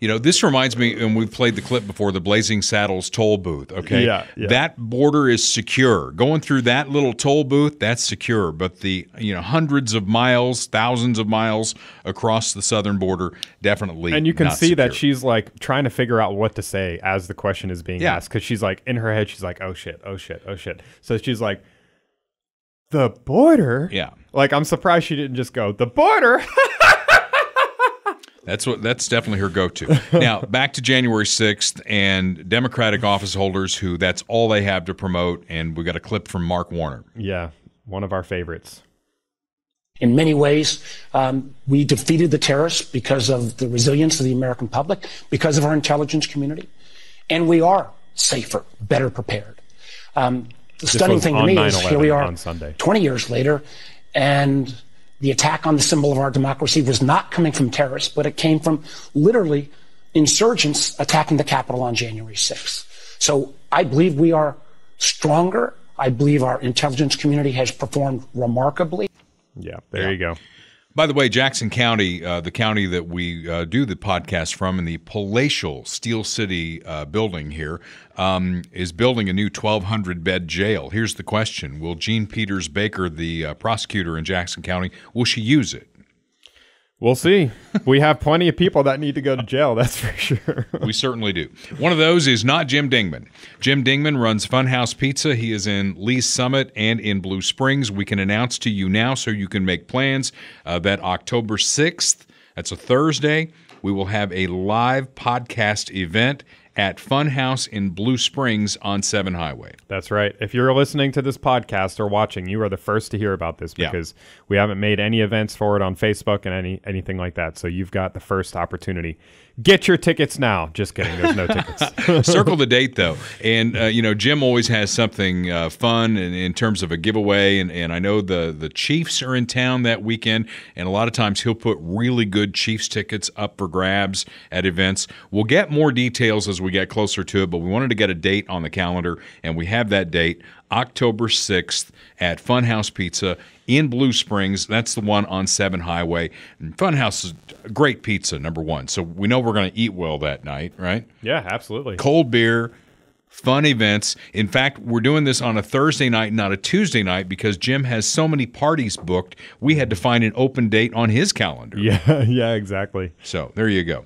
This reminds me, and we've played the clip before, the Blazing Saddles toll booth, okay? Yeah. That border is secure. Going through that little toll booth, that's secure. But the, hundreds of miles, thousands of miles across the southern border, definitely And you can not see secure. that she's like trying to figure out what to say as the question is being asked, because she's like, in her head, she's like, oh shit, oh shit, oh shit. So she's like, the border? Yeah. Like, I'm surprised she didn't just go, the border. That's definitely her go-to. Now, back to January 6th and Democratic office holders who that's all they have to promote. And we got a clip from Mark Warner. Yeah, one of our favorites. In many ways, we defeated the terrorists because of the resilience of the American public, because of our intelligence community. And we are safer, better prepared. The stunning thing to me is here we are on Sunday. 20 years later, and the attack on the symbol of our democracy was not coming from terrorists, but it came from literally insurgents attacking the Capitol on January 6th. So I believe we are stronger. I believe our intelligence community has performed remarkably. Yeah, there you go. By the way, Jackson County, the county that we do the podcast from, in the palatial Steel City building here, is building a new 1,200-bed jail. Here's the question. Will Jean Peters Baker, the prosecutor in Jackson County, will she use it? We'll see. We have plenty of people that need to go to jail, that's for sure. We certainly do. One of those is not Jim Dingman. Jim Dingman runs Funhouse Pizza. He is in Lee's Summit and in Blue Springs. We can announce to you now so you can make plans that October 6th, that's a Thursday, we will have a live podcast event at Funhouse in Blue Springs on 7 Highway. That's right. If you're listening to this podcast or watching, you are the first to hear about this because we haven't made any events for it on Facebook and anything like that. So you've got the first opportunity. Get your tickets now. Just kidding. There's no tickets. Circle the date, though. And, Jim always has something fun in terms of a giveaway. And I know the Chiefs are in town that weekend. And a lot of times he'll put really good Chiefs tickets up for grabs at events. We'll get more details as we get closer to it. But we wanted to get a date on the calendar. And we have that date, October 6th at Funhouse Pizza in Blue Springs. That's the one on 7 Highway. And Funhouse is great pizza, number one. So we know we're going to eat well that night, right? Yeah, absolutely. Cold beer, fun events. In fact, we're doing this on a Thursday night, not a Tuesday night, because Jim has so many parties booked. We had to find an open date on his calendar. Yeah, exactly. So there you go.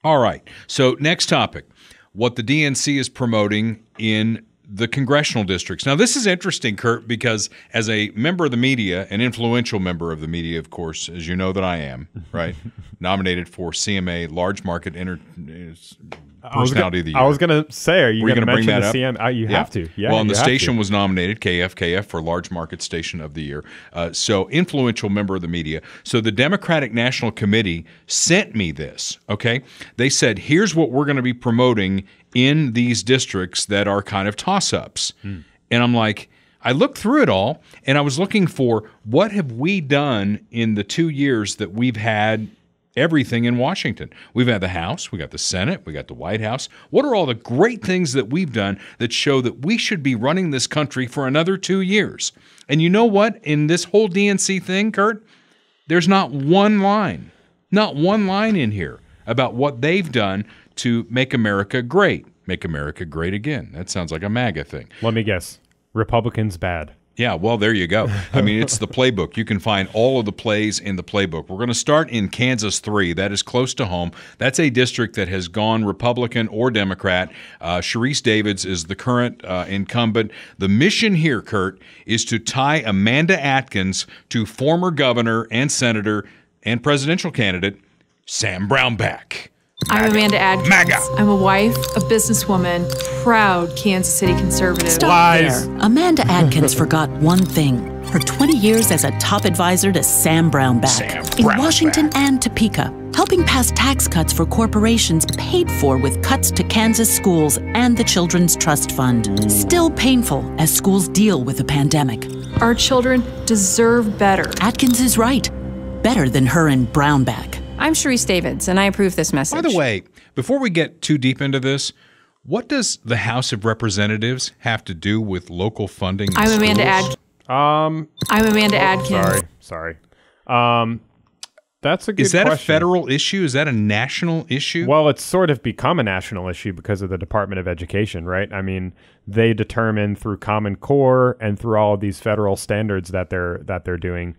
All right. So next topic, what the DNC is promoting in the congressional districts. Now, this is interesting, Kurt, because as a member of the media, an influential member of the media, of course, as you know that I am, right, nominated for CMA Large Market Personality of the Year. I was going to say, are you going to bring mention that the up? CMA? You have to. Yeah, well, and the station was nominated, KFKF, for Large Market Station of the Year. So influential member of the media. So the Democratic National Committee sent me this, okay? They said, here's what we're going to be promoting in these districts that are kind of toss-ups. And I'm like, I looked through it all, and I was looking for what have we done in the 2 years that we've had everything in Washington. We've had the House, we got the Senate, we got the White House. What are all the great things that we've done that show that we should be running this country for another 2 years? And you know what? In this whole DNC thing, Kurt, there's not one line in here about what they've done to make America great. Make America great again. That sounds like a MAGA thing. Let me guess. Republicans bad. Yeah, well, there you go. I mean, it's the playbook. You can find all of the plays in the playbook. We're going to start in Kansas 3. That is close to home. That's a district that has gone Republican or Democrat. Sharice Davids is the current incumbent. The mission here, Kurt, is to tie Amanda Atkins to former governor and senator and presidential candidate Sam Brownback. I'm Amanda Atkins. MAGA. I'm a wife, a businesswoman, proud Kansas City conservative. Stop there. Amanda Atkins forgot one thing. Her 20 years as a top advisor to Sam Brownback. In Washington and Topeka, helping pass tax cuts for corporations paid for with cuts to Kansas schools and the Children's Trust Fund. Still painful as schools deal with the pandemic. Our children deserve better. Atkins is right. Better than her and Brownback. I'm Sharice Davids, and I approve this message. By the way, before we get too deep into this, what does the House of Representatives have to do with local funding? I'm Amanda Atkins. I'm Amanda Atkins. Sorry. That's a good question. Is that a federal issue? Is that a national issue? Well, it's sort of become a national issue because of the Department of Education, right? I mean, they determine through Common Core and through all of these federal standards that they're doing.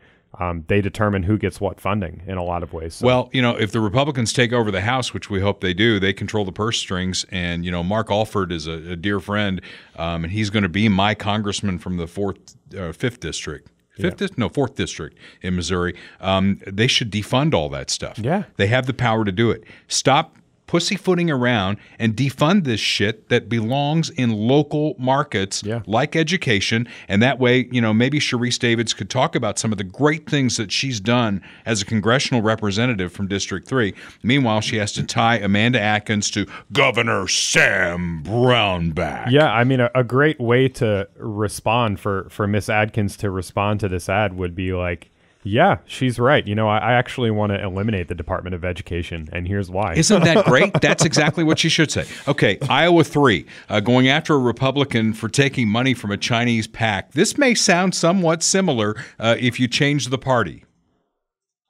They determine who gets what funding in a lot of ways. So. Well, if the Republicans take over the House, which we hope they do, they control the purse strings. And, Mark Alford is a dear friend, and he's going to be my congressman from the 5th district. Fourth district in Missouri. They should defund all that stuff. Yeah. They have the power to do it. Stop pussyfooting around and defund this shit that belongs in local markets like education. And that way, maybe Sharice Davids could talk about some of the great things that she's done as a congressional representative from District 3. Meanwhile, she has to tie Amanda Atkins to Governor Sam Brownback. Yeah, I mean, a great way to respond for Miss Atkins to respond to this ad would be like, yeah, she's right. I actually want to eliminate the Department of Education, and here's why. Isn't that great? That's exactly what she should say. Okay, Iowa 3, going after a Republican for taking money from a Chinese PAC. This may sound somewhat similar if you change the party.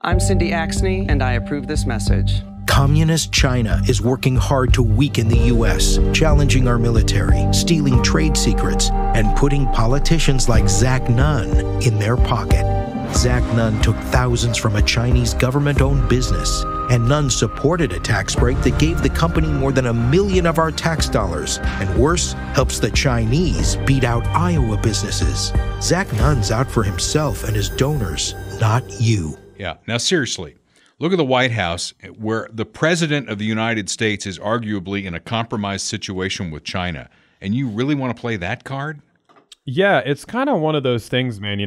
I'm Cindy Axney, and I approve this message. Communist China is working hard to weaken the U.S., challenging our military, stealing trade secrets, and putting politicians like Zach Nunn in their pocket. Zach Nunn took thousands from a Chinese government-owned business, and Nunn supported a tax break that gave the company more than $1 million of our tax dollars, and worse, helps the Chinese beat out Iowa businesses. Zach Nunn's out for himself and his donors, not you. Yeah. Now, seriously, look at the White House, where the President of the United States is arguably in a compromised situation with China, and you really want to play that card? Yeah, it's kind of one of those things, man.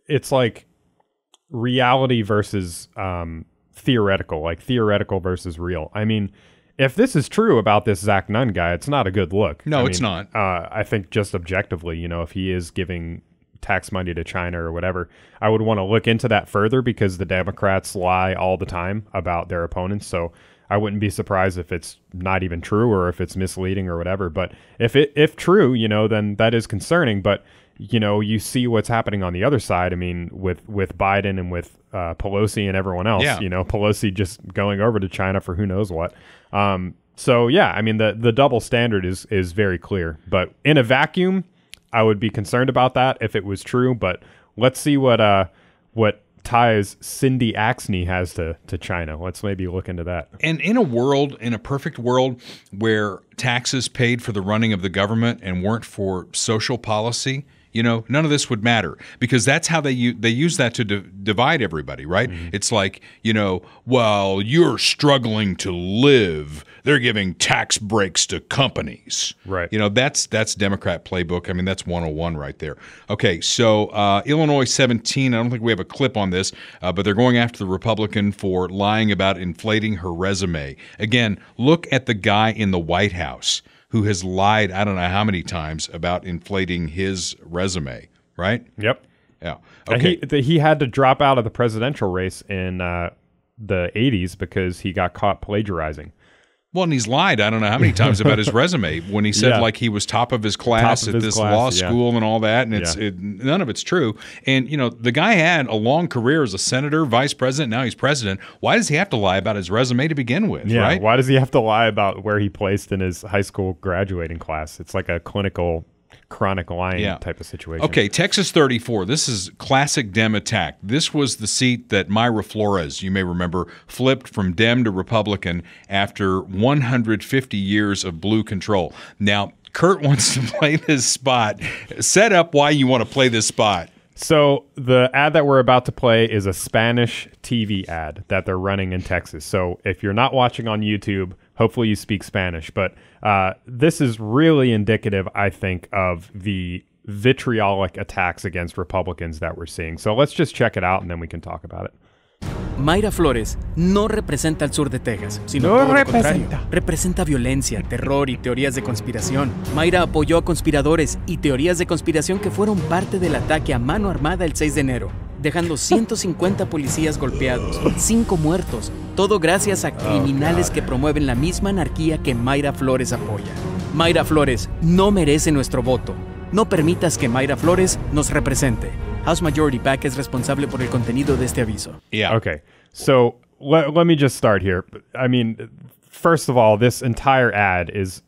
It's like reality versus theoretical, like theoretical versus real. I mean, if this is true about this Zach Nunn guy, it's not a good look. No, it's not. I think just objectively, if he is giving tax money to China or whatever, I would want to look into that further because the Democrats lie all the time about their opponents. So I wouldn't be surprised if it's not even true or if it's misleading or whatever. But if true, then that is concerning. But you see what's happening on the other side. I mean, with Biden and with Pelosi and everyone else, Pelosi just going over to China for who knows what. So, yeah, I mean, the double standard is very clear. But in a vacuum, I would be concerned about that if it was true. But let's see what ties Cindy Axney has to China. Let's maybe look into that. And in a perfect world where taxes paid for the running of the government and weren't for social policy, none of this would matter because that's how they use that to divide everybody, right? Mm-hmm. It's like, well, you're struggling to live. They're giving tax breaks to companies. Right. That's Democrat playbook. I mean, that's 101 right there. Okay, so Illinois 17, I don't think we have a clip on this, but they're going after the Republican for lying about inflating her resume. Again, look at the guy in the White House who has lied, I don't know how many times, about inflating his resume, right? Yep. Yeah. Okay. He had to drop out of the presidential race in the 80s because he got caught plagiarizing. Well, and he's lied, I don't know how many times about his resume when he said like he was top of his class at this law school and all that, and none of it's true. And, the guy had a long career as a senator, vice president, now he's president. Why does he have to lie about his resume to begin with, right? Why does he have to lie about where he placed in his high school graduating class? It's like a clinical chronic lying type of situation. Okay, Texas 34. This is classic Dem attack. This was the seat that Mayra Flores, you may remember, flipped from Dem to Republican after 150 years of blue control. Now, Kurt wants to play this spot. Set up why you want to play this spot. So the ad that we're about to play is a Spanish TV ad that they're running in Texas. So if you're not watching on YouTube, hopefully you speak Spanish. But this is really indicative, I think, of the vitriolic attacks against Republicans that we're seeing. So let's just check it out and then we can talk about it. Mayra Flores no representa al sur de Texas, sino todo lo contrario. Representa violencia, terror y teorías de conspiración. Mayra apoyó a conspiradores y teorías de conspiración que fueron parte del ataque a mano armada el 6 de enero, dejando 150 policías golpeados, 5 muertos, todo gracias a criminales que promueven la misma anarquía que Mayra Flores apoya. Mayra Flores no merece nuestro voto. No permitas que Mayra Flores nos represente. House Majority PAC es responsable por el contenido de este aviso. Yeah. Okay. So let me just start here. I mean, first of all, this entire ad is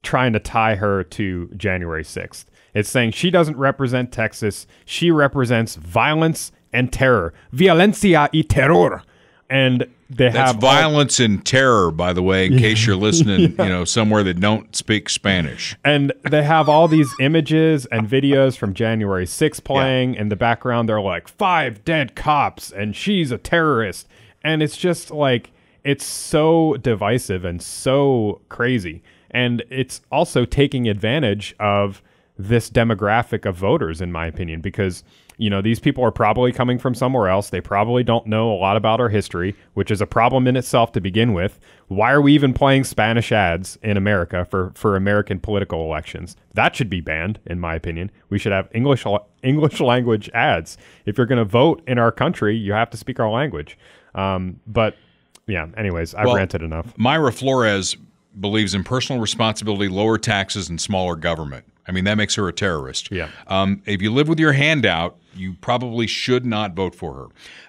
trying to tie her to January 6th. It's saying she doesn't represent Texas. She represents violence and terror. Violencia y terror. And That's violence and terror, by the way, in case you're listening, somewhere that don't speak Spanish. And they have all these images and videos from January 6th playing. In the background, they're like, 5 dead cops, and she's a terrorist. And it's just like, it's so divisive and so crazy. And it's also taking advantage of this demographic of voters, in my opinion, because these people are probably coming from somewhere else. They probably don't know a lot about our history, which is a problem in itself to begin with. Why are we even playing Spanish ads in America for American political elections? That should be banned, in my opinion. We should have English language ads. If you're going to vote in our country, you have to speak our language. But yeah, anyways, I've ranted enough. Mayra Flores believes in personal responsibility, lower taxes, and smaller government. I mean, that makes her a terrorist. Yeah. If you live with your hand out, you probably should not vote for her.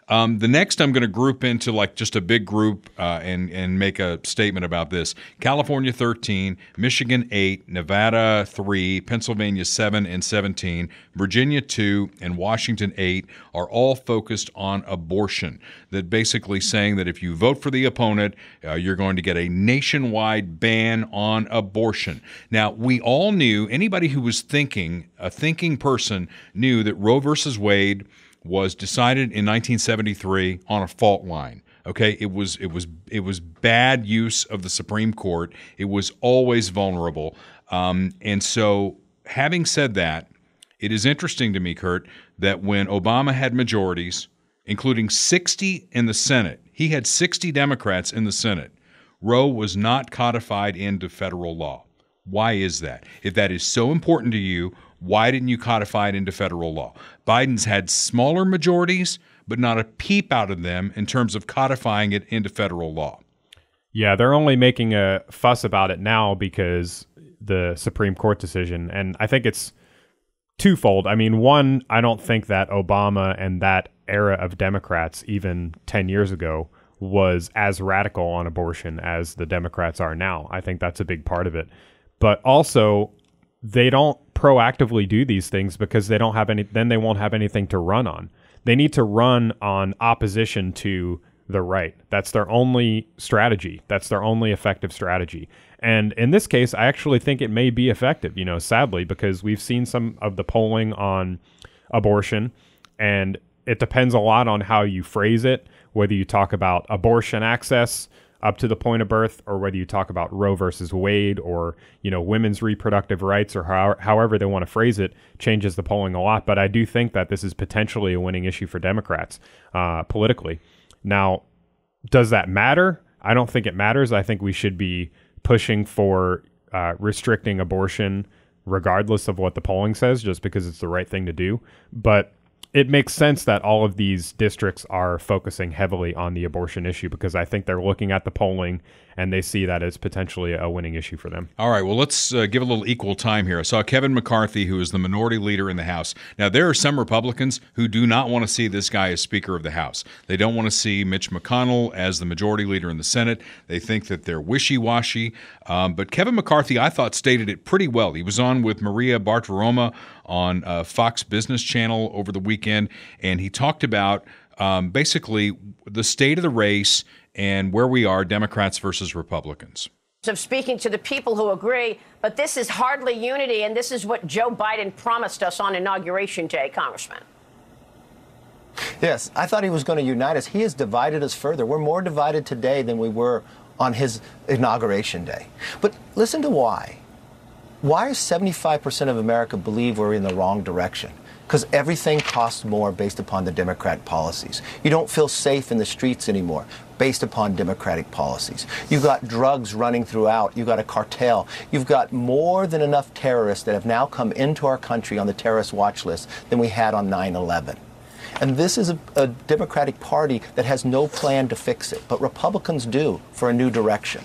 The next I'm going to group into like just a big group and make a statement about this. California 13, Michigan 8, Nevada 3, Pennsylvania 7 and 17, Virginia 2, and Washington 8 are all focused on abortion. That basically saying that if you vote for the opponent, you're going to get a nationwide ban on abortion. Now, we all knew, anybody who was a thinking person knew that Roe versus Wade was decided in 1973 on a fault line. Okay, it was bad use of the Supreme Court. It was always vulnerable. And so, having said that, it is interesting to me, Kurt, that when Obama had majorities, including 60 in the Senate, he had 60 Democrats in the Senate. Roe was not codified into federal law. Why is that? If that is so important to you, why didn't you codify it into federal law? Biden's had smaller majorities, but not a peep out of them in terms of codifying it into federal law. Yeah, they're only making a fuss about it now because the Supreme Court decision, and I think it's twofold. I mean, one, I don't think that Obama and that era of Democrats, even 10 years ago, was as radical on abortion as the Democrats are now. I think that's a big part of it. But also, they don't proactively do these things because they don't have then they won't have anything to run on. They need to run on opposition to the right. That's their only strategy. That's their only effective strategy. And in this case, I actually think it may be effective, sadly, because we've seen some of the polling on abortion, and it depends a lot on how you phrase it, whether you talk about abortion access up to the point of birth, or whether you talk about Roe versus Wade, or women's reproductive rights, or however they want to phrase it, changes the polling a lot. But I do think that this is potentially a winning issue for Democrats politically. Now, does that matter? I don't think it matters. I think we should be pushing for restricting abortion regardless of what the polling says, just because it's the right thing to do. But it makes sense that all of these districts are focusing heavily on the abortion issue, because I think they're looking at the polling and they see that as potentially a winning issue for them. All right, well, let's give a little equal time here. I saw Kevin McCarthy, who is the minority leader in the House. Now, there are some Republicans who do not want to see this guy as Speaker of the House. They don't want to see Mitch McConnell as the majority leader in the Senate. They think that they're wishy-washy. But Kevin McCarthy, I thought, stated it pretty well. He was on with Maria Bartiromo on Fox Business Channel over the weekend, and he talked about basically the state of the race and where we are, Democrats versus Republicans. Of speaking to the people who agree, but this is hardly unity, and this is what Joe Biden promised us on Inauguration Day, Congressman. Yes, I thought he was going to unite us. He has divided us further. We're more divided today than we were on his Inauguration Day. But listen to why. Why does 75% of America believe we're in the wrong direction? Because everything costs more based upon the Democrat policies. You don't feel safe in the streets anymore based upon Democratic policies. You've got drugs running throughout. You've got a cartel. You've got more than enough terrorists that have now come into our country on the terrorist watch list than we had on 9/11. And this is a Democratic Party that has no plan to fix it, but Republicans do for a new direction.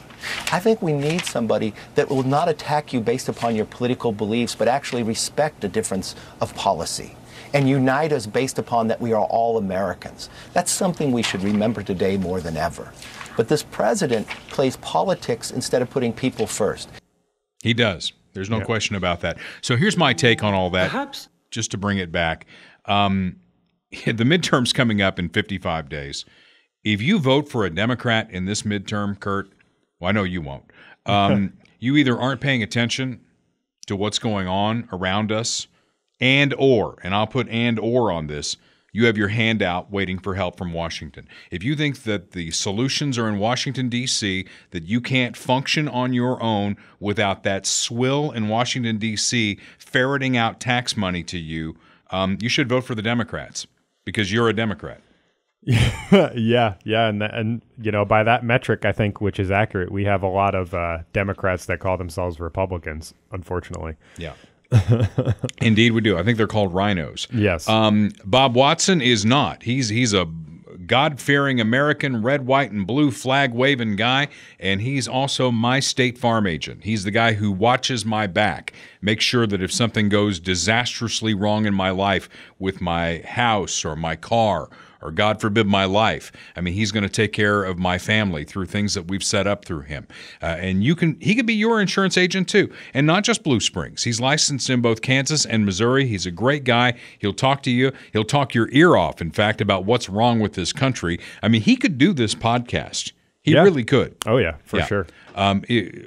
I think we need somebody that will not attack you based upon your political beliefs, but actually respect a difference of policy and unite us based upon that we are all Americans. That's something we should remember today more than ever. But this president plays politics instead of putting people first. He does. There's no question about that. So here's my take on all that, just to bring it back. The midterm's coming up in 55 days. If you vote for a Democrat in this midterm, Kurt, well, I know you won't. You either aren't paying attention to what's going on around us, and I'll put and or on this, you have your hand out waiting for help from Washington. If you think that the solutions are in Washington, D.C., that you can't function on your own without that swill in Washington, D.C. ferreting out tax money to you, you should vote for the Democrats because you're a Democrat. Yeah. And you know, by that metric, I think, which is accurate, we have a lot of Democrats that call themselves Republicans, unfortunately. Yeah. Indeed, we do. I think they're called rhinos. Yes. Bob Watson is not. He's a God-fearing American, red, white, and blue flag-waving guy, and he's also my State Farm agent. He's the guy who watches my back, makes sure that if something goes disastrously wrong in my life with my house or my car, or God forbid my life, I mean, he's going to take care of my family through things that we've set up through him. And he could be your insurance agent too, and not just Blue Springs. He's licensed in both Kansas and Missouri. He's a great guy. He'll talk to you. He'll talk your ear off, in fact, about what's wrong with this country. I mean, he could do this podcast. He really could. Oh, yeah, for sure.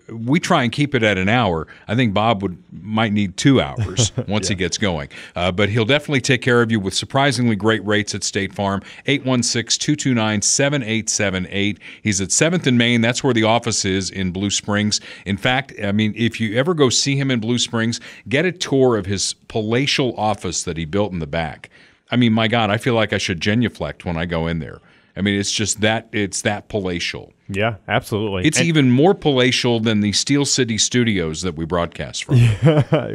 We try and keep it at an hour. I think Bob might need 2 hours once he gets going. But he'll definitely take care of you with surprisingly great rates at State Farm. 816-229-7878. He's at 7th and Main. That's where the office is in Blue Springs. In fact, I mean, if you ever go see him in Blue Springs, get a tour of his palatial office that he built in the back. I mean, my God, I feel like I should genuflect when I go in there. I mean, it's just that, it's that palatial. Yeah, absolutely. It's even more palatial than the Steel City studios that we broadcast from.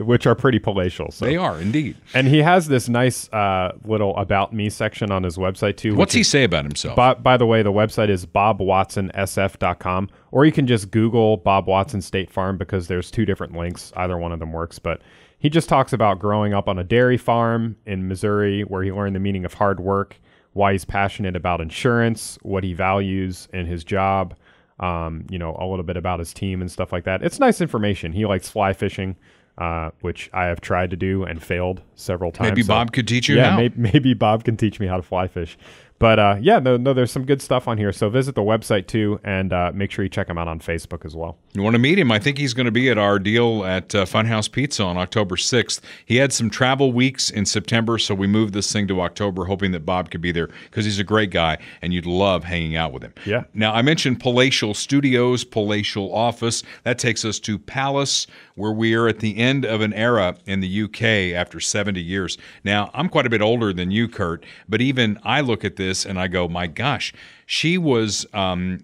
Which are pretty palatial. So. They are, indeed. And he has this nice little About Me section on his website, too. What's he say about himself? By the way, the website is bobwatsonsf.com, or you can just Google Bob Watson State Farm because there's 2 different links. Either one of them works, but he just talks about growing up on a dairy farm in Missouri where he learned the meaning of hard work, why he's passionate about insurance, what he values in his job, you know, a little bit about his team and stuff like that. It's nice information. He likes fly fishing, which I have tried to do and failed several times. Maybe Bob could teach you how. Maybe Bob can teach me how to fly fish. But there's some good stuff on here. So visit the website too, and make sure you check him out on Facebook as well. You want to meet him? I think he's going to be at our deal at Funhouse Pizza on October 6th. He had some travel weeks in September, so we moved this thing to October, hoping that Bob could be there because he's a great guy, and you'd love hanging out with him. Yeah. Now, I mentioned palatial studios, palatial office. That takes us to Palace, where we are at the end of an era in the UK after 70 years. Now, I'm quite a bit older than you, Kurt, but even I look at this and I go, my gosh, she was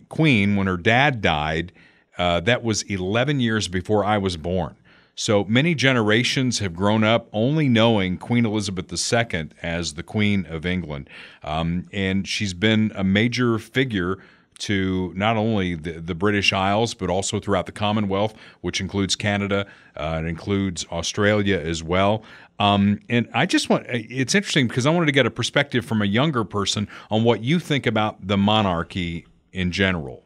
queen when her dad died. That was 11 years before I was born. So many generations have grown up only knowing Queen Elizabeth II as the Queen of England. And she's been a major figure to not only the British Isles, but also throughout the Commonwealth, which includes Canada, it includes Australia as well. And I just it's interesting because I wanted to get a perspective from a younger person on what you think about the monarchy in general.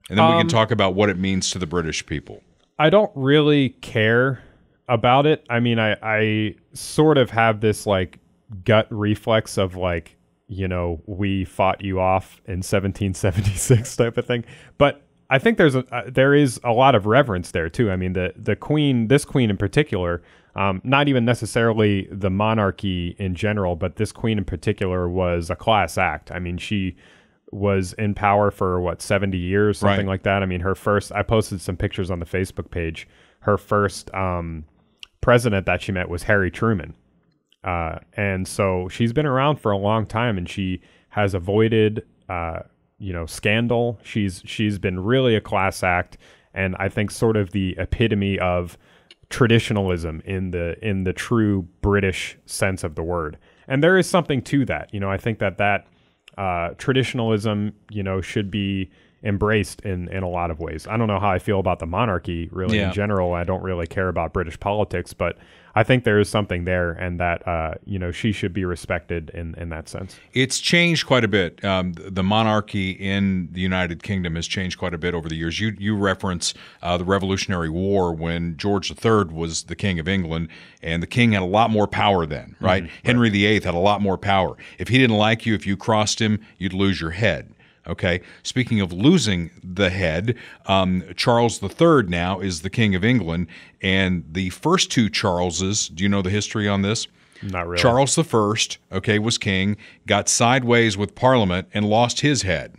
And then we can talk about what it means to the British people. I don't really care about it. I mean, I sort of have this like gut reflex of like, you know, we fought you off in 1776 type of thing. But I think there is a lot of reverence there too. I mean, the queen, this queen in particular, not even necessarily the monarchy in general, but this queen in particular was a class act. I mean, she was in power for 70 years, something like that. I mean, I posted some pictures on the Facebook page. Her first president that she met was Harry Truman. And so she's been around for a long time, and she has avoided, scandal. She's been really a class act, and I think sort of the epitome of traditionalism in the true British sense of the word. And there is something to that. You know, I think that traditionalism, should be embraced in a lot of ways. I don't know how I feel about the monarchy really in general. I don't really care about British politics, but I think there is something there, and that she should be respected in that sense. It's changed quite a bit. The monarchy in the United Kingdom has changed quite a bit over the years. You reference the Revolutionary War when George III was the King of England, and the king had a lot more power then, right? Mm-hmm. Henry VIII had a lot more power. If he didn't like you, if you crossed him, you'd lose your head. Okay. Speaking of losing the head, Charles III now is the King of England, and the first two Charleses. Do you know the history on this? Not really. Charles I, was king, got sideways with Parliament and lost his head.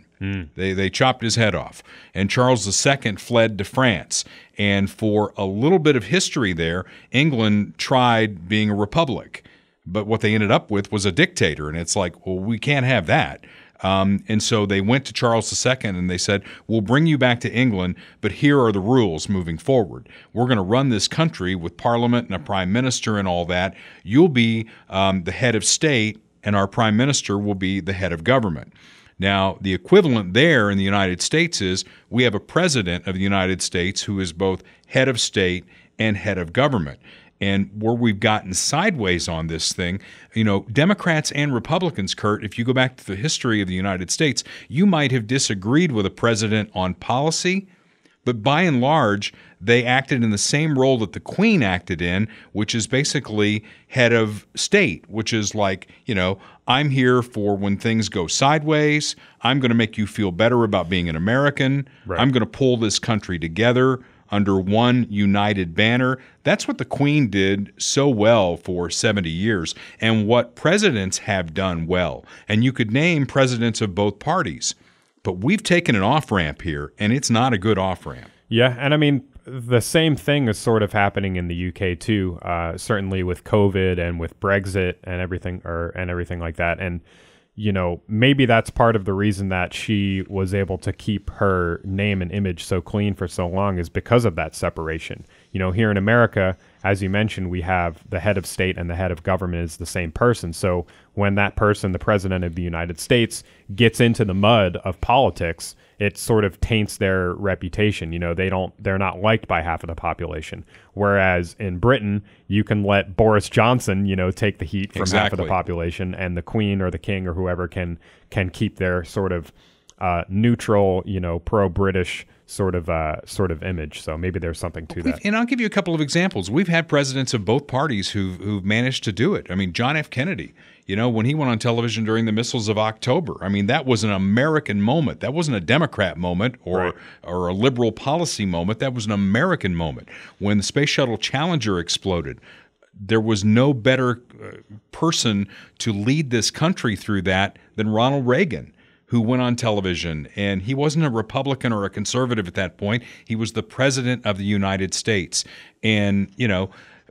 They chopped his head off. And Charles II fled to France. And for a little bit of history there, England tried being a republic. But what they ended up with was a dictator. And it's like, well, we can't have that. And so they went to Charles II and they said, we'll bring you back to England, but here are the rules moving forward. We're going to run this country with parliament and a prime minister and all that. You'll be the head of state, and our prime minister will be the head of government. Now, the equivalent there in the United States is we have a president of the United States who is both head of state and head of government. And where we've gotten sideways on this thing, Democrats and Republicans, Kurt, if you go back to the history of the United States, you might have disagreed with a president on policy, but by and large, they acted in the same role that the Queen acted in, which is basically head of state, which is like, I'm here for when things go sideways. I'm going to make you feel better about being an American. Right. I'm going to pull this country together under one united banner. That's what the Queen did so well for 70 years, and what presidents have done well. And you could name presidents of both parties. But we've taken an off-ramp here, and it's not a good off-ramp. Yeah, and I mean, the same thing is sort of happening in the UK too, certainly with COVID and with Brexit and everything like that. And maybe that's part of the reason that she was able to keep her name and image so clean for so long is because of that separation. Here in America, as you mentioned, we have the head of state and the head of government is the same person. So when that person, the president of the United States, gets into the mud of politics, it sort of taints their reputation. They're not liked by half of the population. Whereas in Britain, you can let Boris Johnson, take the heat from half of the population, and the Queen or the King or whoever can keep their sort of neutral, pro-British sort of image. So maybe there's something to that. And I'll give you a couple of examples. We've had presidents of both parties who've managed to do it. I mean, John F. Kennedy, when he went on television during the missiles of October, I mean, that was an American moment. That wasn't a Democrat moment or a liberal policy moment. That was an American moment. When the Space Shuttle Challenger exploded, there was no better person to lead this country through that than Ronald Reagan, who went on television, and he wasn't a Republican or a conservative at that point. He was the president of the United States. And,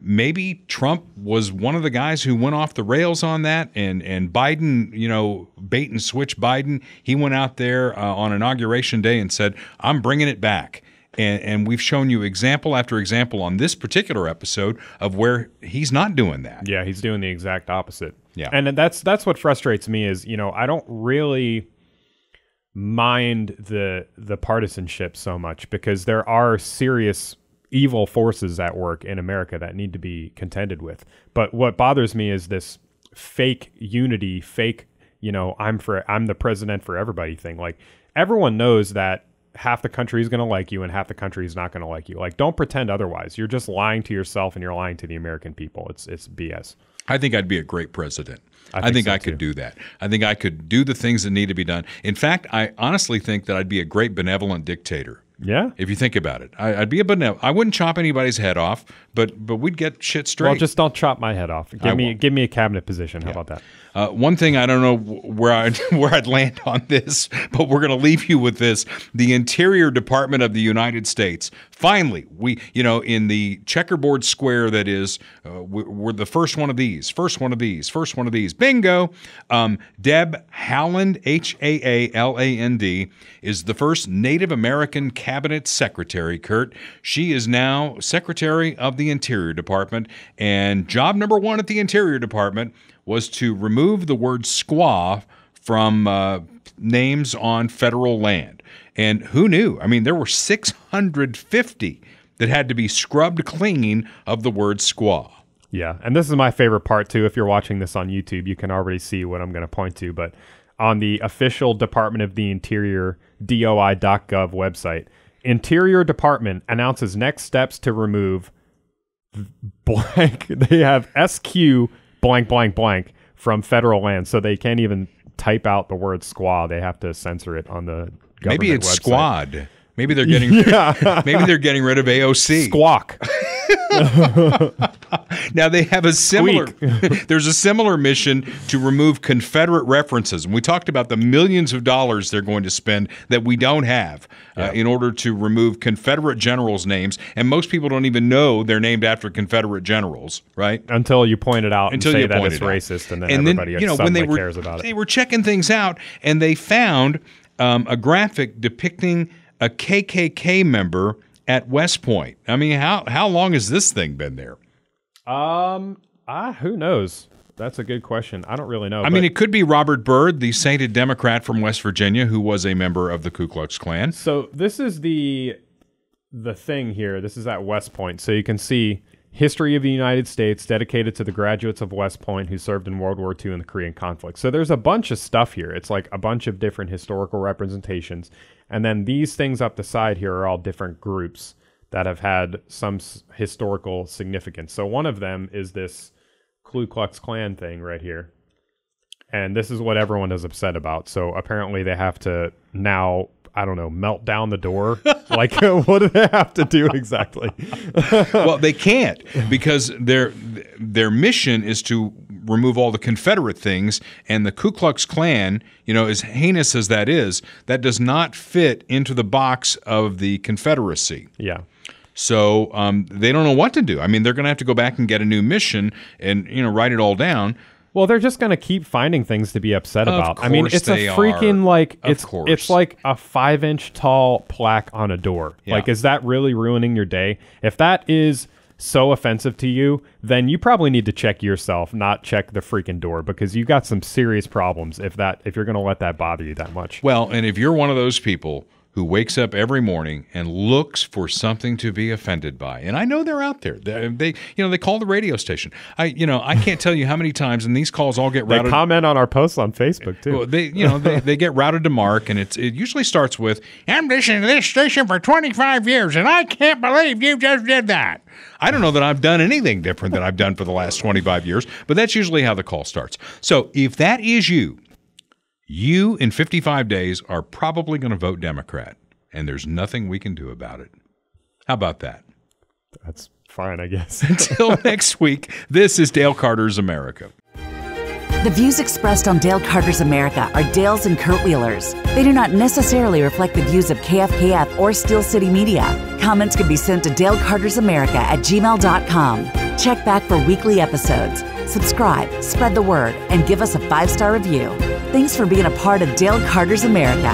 maybe Trump was one of the guys who went off the rails on that, and Biden, bait and switch Biden. He went out there on Inauguration Day and said, I'm bringing it back. And we've shown you example after example on this particular episode of where he's not doing that. Yeah, he's doing the exact opposite. Yeah. And that's what frustrates me is, I don't really mind the partisanship so much because there are serious evil forces at work in America that need to be contended with. But what bothers me is this fake unity, fake, I'm the president for everybody thing. Like, everyone knows that half the country is going to like you and half the country is not going to like you. Like, don't pretend otherwise. You're just lying to yourself and you're lying to the American people. It's BS. I think I'd be a great president. I think so I could do that. I think I could do the things that need to be done. In fact, I honestly think that I'd be a great benevolent dictator. Yeah. If you think about it, I'd be a benevolent. I wouldn't chop anybody's head off, but we'd get shit straight. Well, just don't chop my head off. Give me a cabinet position. How about that? One thing, I don't know where I'd land on this, but we're going to leave you with this. The Interior Department of the United States, finally, in the checkerboard square that is, we're the first one of these. Bingo. Deb Haaland, Haaland, is the first Native American cabinet secretary, Kurt. She is now Secretary of the Interior Department, and job number one at the Interior Department was to remove the word squaw from names on federal land. And who knew? I mean, there were 650 that had to be scrubbed clean of the word squaw. Yeah, and this is my favorite part, too. If you're watching this on YouTube, you can already see what I'm going to point to. But on the official Department of the Interior, DOI.gov website, Interior Department announces next steps to remove blank. They have SQ blank, blank, blank from federal land, so they can't even type out the word squaw. They have to censor it on the government Maybe it's website. squad. Maybe they're getting maybe they're getting rid of AOC. Squawk. Now they have a similar there's a similar mission to remove Confederate references. And we talked about the millions of dollars they're going to spend that we don't have in order to remove Confederate generals' names. And most people don't even know they're named after Confederate generals, right? Until you point it out and say that it's racist, and then everybody suddenly cares about it. They were checking things out, and they found a graphic depicting a KKK member at West Point. I mean, how long has this thing been there? Who knows? That's a good question. I don't really know. I mean, it could be Robert Byrd, the sainted Democrat from West Virginia, who was a member of the Ku Klux Klan. So this is the thing here. This is at West Point. So you can see History of the United States, dedicated to the graduates of West Point who served in World War II and the Korean conflict. So there's a bunch of stuff here. It's like a bunch of different historical representations. And then these things up the side here are all different groups that have had some historical significance. So one of them is this Ku Klux Klan thing right here. And this is what everyone is upset about. So apparently they have to now, I don't know, melt down the door. Like, what do they have to do exactly? Well, they can't, because their mission is to remove all the Confederate things, and the Ku Klux Klan, as heinous as that is, that does not fit into the box of the Confederacy. Yeah. So they don't know what to do. I mean, they're going to have to go back and get a new mission and write it all down. Well, they're just going to keep finding things to be upset about. I mean, it's a freaking it's like a 5-inch tall plaque on a door. Yeah. Like, is that really ruining your day? If that is so offensive to you, then you probably need to check yourself, not check the freaking door, because you got some serious problems if you're going to let that bother you that much. Well, and if you're one of those people who wakes up every morning and looks for something to be offended by. And I know they're out there. They call the radio station. I can't tell you how many times, and these calls all get routed. They comment on our posts on Facebook too. Well, they get routed to Mark, and it usually starts with, "I'm listening to this station for 25 years, and I can't believe you just did that." I don't know that I've done anything different than I've done for the last 25 years, but that's usually how the call starts. So if that is you in 55 days are probably going to vote Democrat, and there's nothing we can do about it. How about that? That's fine, I guess. Until next week, this is Dale Carter's America. The views expressed on Dale Carter's America are Dale's and Kurt Wheeler's. They do not necessarily reflect the views of KFKF or Steel City Media. Comments can be sent to DaleCartersAmerica@gmail.com. Check back for weekly episodes. Subscribe, spread the word, and give us a 5-star review. Thanks for being a part of Dale Carter's America.